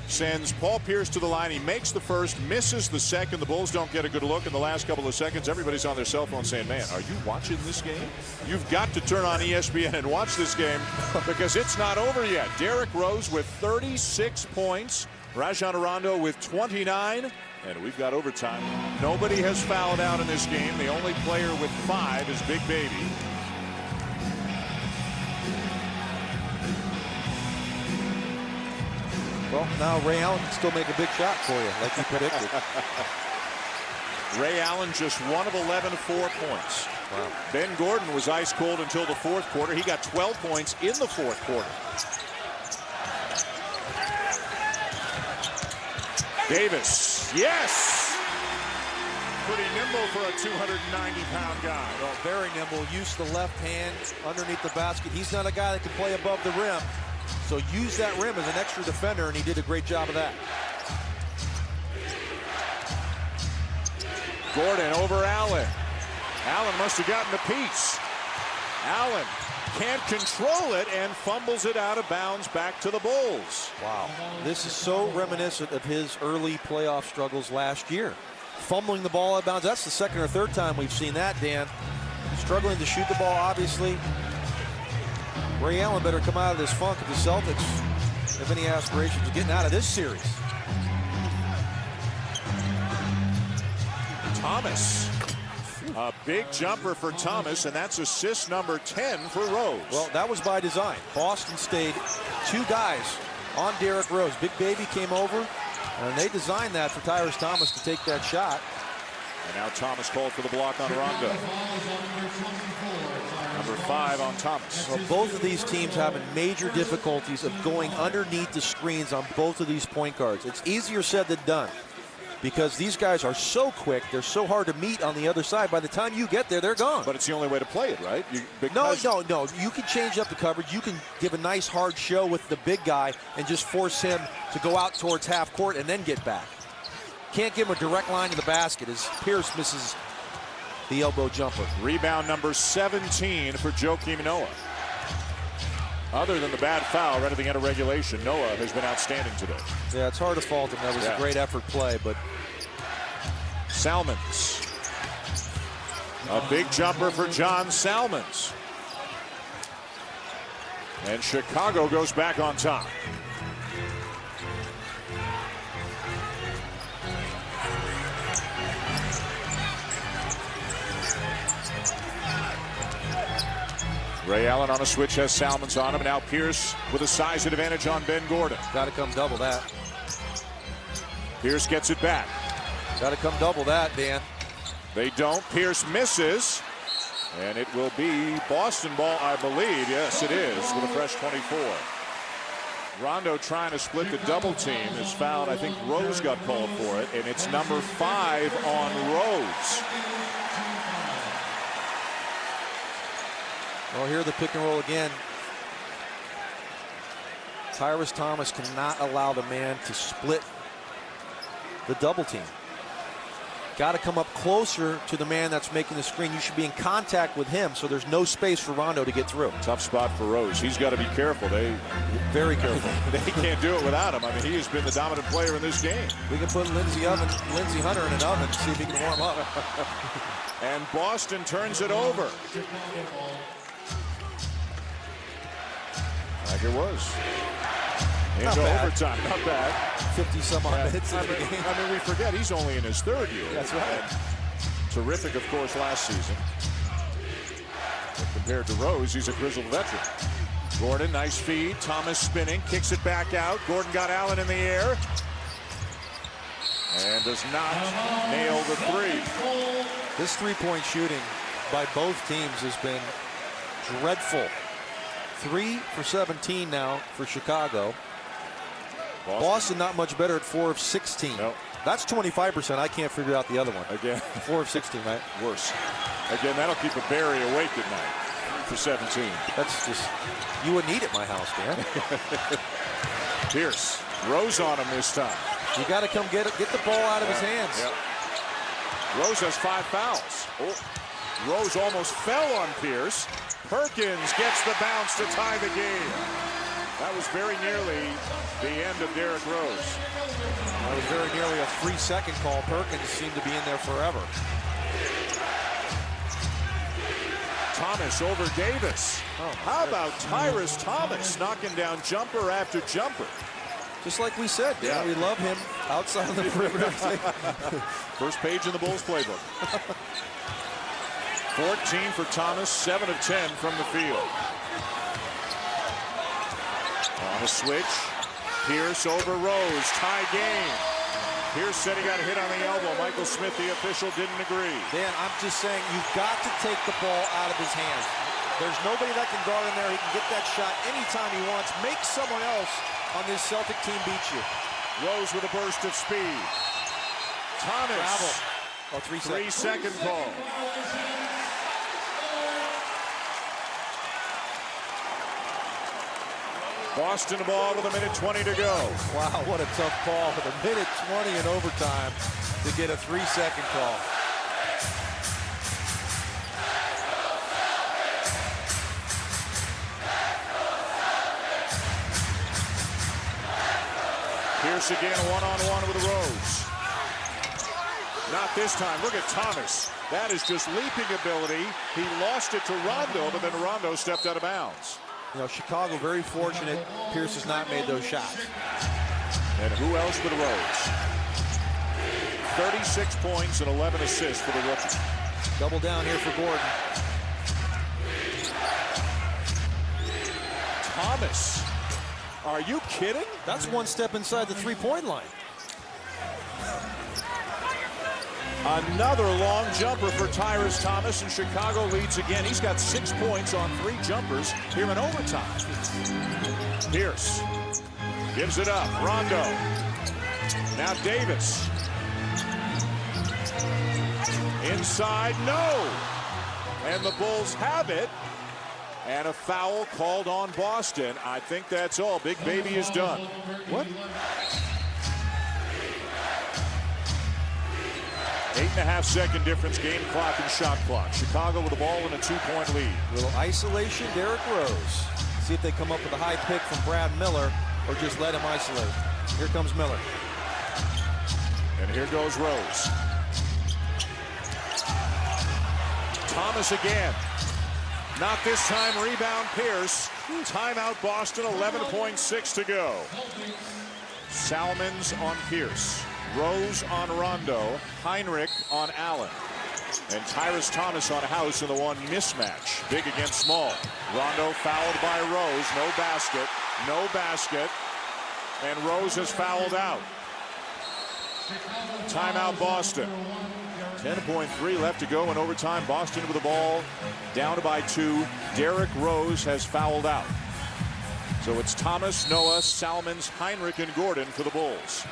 sends Paul Pierce to the line. He makes the first, misses the second. The Bulls don't get a good look in the last couple of seconds. Everybody's on their cell phone saying, man, are you watching this game? You've got to turn on ESPN and watch this game because it's not over yet. Derrick Rose with 36 points. Rajon Rondo with 29. And we've got overtime. Nobody has fouled out in this game. The only player with 5 is Big Baby. Well, now Ray Allen can still make a big shot for you, like you predicted. Ray Allen just 1 of 11, 4 points. Wow. Ben Gordon was ice cold until the fourth quarter. He got 12 points in the fourth quarter. Davis, yes! Pretty nimble for a 290-pound guy. Well, very nimble. Use the left hand underneath the basket. He's not a guy that can play above the rim. So use that rim as an extra defender, and he did a great job of that. Gordon over Allen. Allen must have gotten the piece. Allen can't control it and fumbles it out of bounds back to the Bulls. Wow. This is so reminiscent of his early playoff struggles last year. Fumbling the ball out of bounds. That's the second or third time we've seen that, Dan. Struggling to shoot the ball, obviously. Ray Allen better come out of this funk if the Celtics have any aspirations of getting out of this series. Thomas. A big jumper for Thomas, and that's assist number 10 for Rose. Well, that was by design. Boston stayed 2 guys on Derrick Rose. Big Baby came over, and they designed that for Tyrese Thomas to take that shot. And now Thomas called for the block on Rondo. Number 5 on Thomas. Well, both of these teams having major difficulties of going underneath the screens on both of these point guards. It's easier said than done because these guys are so quick. They're so hard to meet on the other side. By the time you get there, they're gone. But it's the only way to play it, right? No. You can change up the coverage. You can give a nice hard show with the big guy and just force him to go out towards half court and then get back. Can't give him a direct line to the basket as Pierce misses the elbow jumper. Rebound number 17 for Joakim Noah. Other than the bad foul right at the end of regulation, Noah has been outstanding today. Yeah, it's hard to fault him. That was a great effort play, but Salmons. A big jumper for John Salmons. And Chicago goes back on top. Ray Allen on a switch has Salmons on him. Now Pierce with a size advantage on Ben Gordon. got to come double that. Pierce gets it back. Got to come double that, Dan. They don't. Pierce misses. And it will be Boston ball, I believe. Yes, it is, with a fresh 24. Rondo trying to split the double team is fouled. I think Rose got called for it. And it's number 5 on Rose. Well, here the pick and roll again. Tyrese Thomas cannot allow the man to split the double team. Got to come up closer to the man that's making the screen. You should be in contact with him so there's no space for Rondo to get through. Tough spot for Rose. He's got to be careful. Very careful. They can't do it without him. I mean, he has been the dominant player in this game. We can put Lindsey Hunter in an oven and see if he can warm up. And Boston turns it over. Like it was. Into overtime. Not bad. 50-some-odd minutes in the game. I mean, we forget he's only in his 3rd year. That's right. And terrific, of course, last season. But compared to Rose, he's a grizzled veteran. Gordon, nice feed. Thomas spinning, kicks it back out. Gordon got Allen in the air. And does not nail the 3. This three-point shooting by both teams has been dreadful. 3 for 17 now for Chicago. Boston not much better at 4 of 16. Nope. That's 25%. I can't figure out the other one. Again. 4 of 16, right? Worse. Again, that'll keep a Barry awake at night. For 17. That's just, you wouldn't eat at my house, Dan. Pierce. Rose on him this time. You got to come get the ball out of his hands. Yep. Rose has 5 fouls. Oh. Rose almost fell on Pierce. Perkins gets the bounce to tie the game. That was very nearly the end of Derrick Rose. That was very nearly a 3-second call. Perkins seemed to be in there forever. Thomas over Davis. How about Tyrus Thomas knocking down jumper after jumper? Just like we said, yeah. We love him outside of the perimeter. First page in the Bulls playbook. 14 for Thomas, 7 of 10 from the field. On a switch, Pierce over Rose, tie game. Pierce said he got a hit on the elbow. Michael Smith, the official, didn't agree. Dan, I'm just saying, you've got to take the ball out of his hands. There's nobody that can guard him there. He can get that shot anytime he wants. Make someone else on this Celtic team beat you. Rose with a burst of speed. Thomas. Travel. Oh, 3 seconds. 3-second call. Boston ball with 1:20 to go. Wow, what a tough call with 1:20 in overtime to get a 3-second call. Pierce again, one-on-one with Rose. Not this time. Look at Thomas. That is just leaping ability. He lost it to Rondo, but then Rondo stepped out of bounds. You know, Chicago very fortunate Pierce has not made those shots. And who else but Rose? 36 points and 11 assists for the rookie. Double down here for Gordon. Thomas. Are you kidding? That's one step inside the three-point line. Another long jumper for Tyrus Thomas, and Chicago leads again. He's got 6 points on 3 jumpers here in overtime. Pierce gives it up. Rondo. Now Davis. Inside, no. And the Bulls have it. And a foul called on Boston. I think that's all. Big Baby is done. What? 8.5-second difference, game clock and shot clock. Chicago with the ball in a 2-point lead. Little isolation, Derrick Rose. See if they come up with a high pick from Brad Miller or just let him isolate. Here comes Miller. And here goes Rose. Thomas again. Not this time, rebound Pierce. Timeout Boston, 11.6 to go. Salmons on Pierce. Rose on Rondo. Heinrich on Allen. And Tyrus Thomas on House in the one mismatch. Big against small. Rondo fouled by Rose. No basket. No basket. And Rose is fouled out. Timeout Boston. 10.3 left to go in overtime. Boston with the ball down by 2. Derrick Rose has fouled out. So it's Thomas, Noah, Salmons, Heinrich, and Gordon for the Bulls.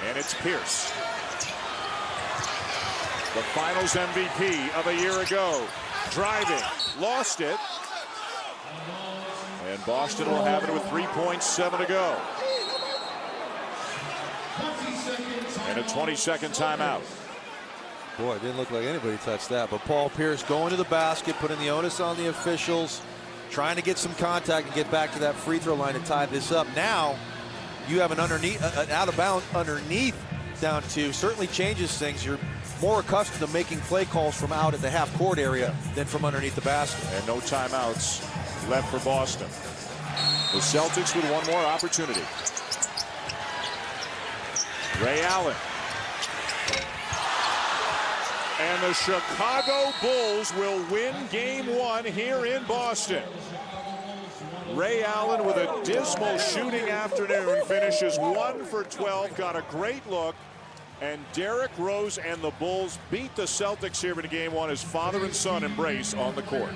And it's Pierce. The Finals MVP of a year ago. Driving. Lost it. And Boston will have it with 3.7 to go. And a 20-second timeout. Boy, it didn't look like anybody touched that. But Paul Pierce going to the basket, putting the onus on the officials, trying to get some contact and get back to that free throw line to tie this up. Now you have an underneath, an out of bounds underneath down 2. Certainly changes things. You're more accustomed to making play calls from out at the half court area than from underneath the basket. And no timeouts left for Boston. The Celtics with one more opportunity. Ray Allen. And the Chicago Bulls will win game 1 here in Boston. Ray Allen with a dismal shooting afternoon finishes 1 for 12, got a great look. And Derrick Rose and the Bulls beat the Celtics here in game 1 as father and son embrace on the court.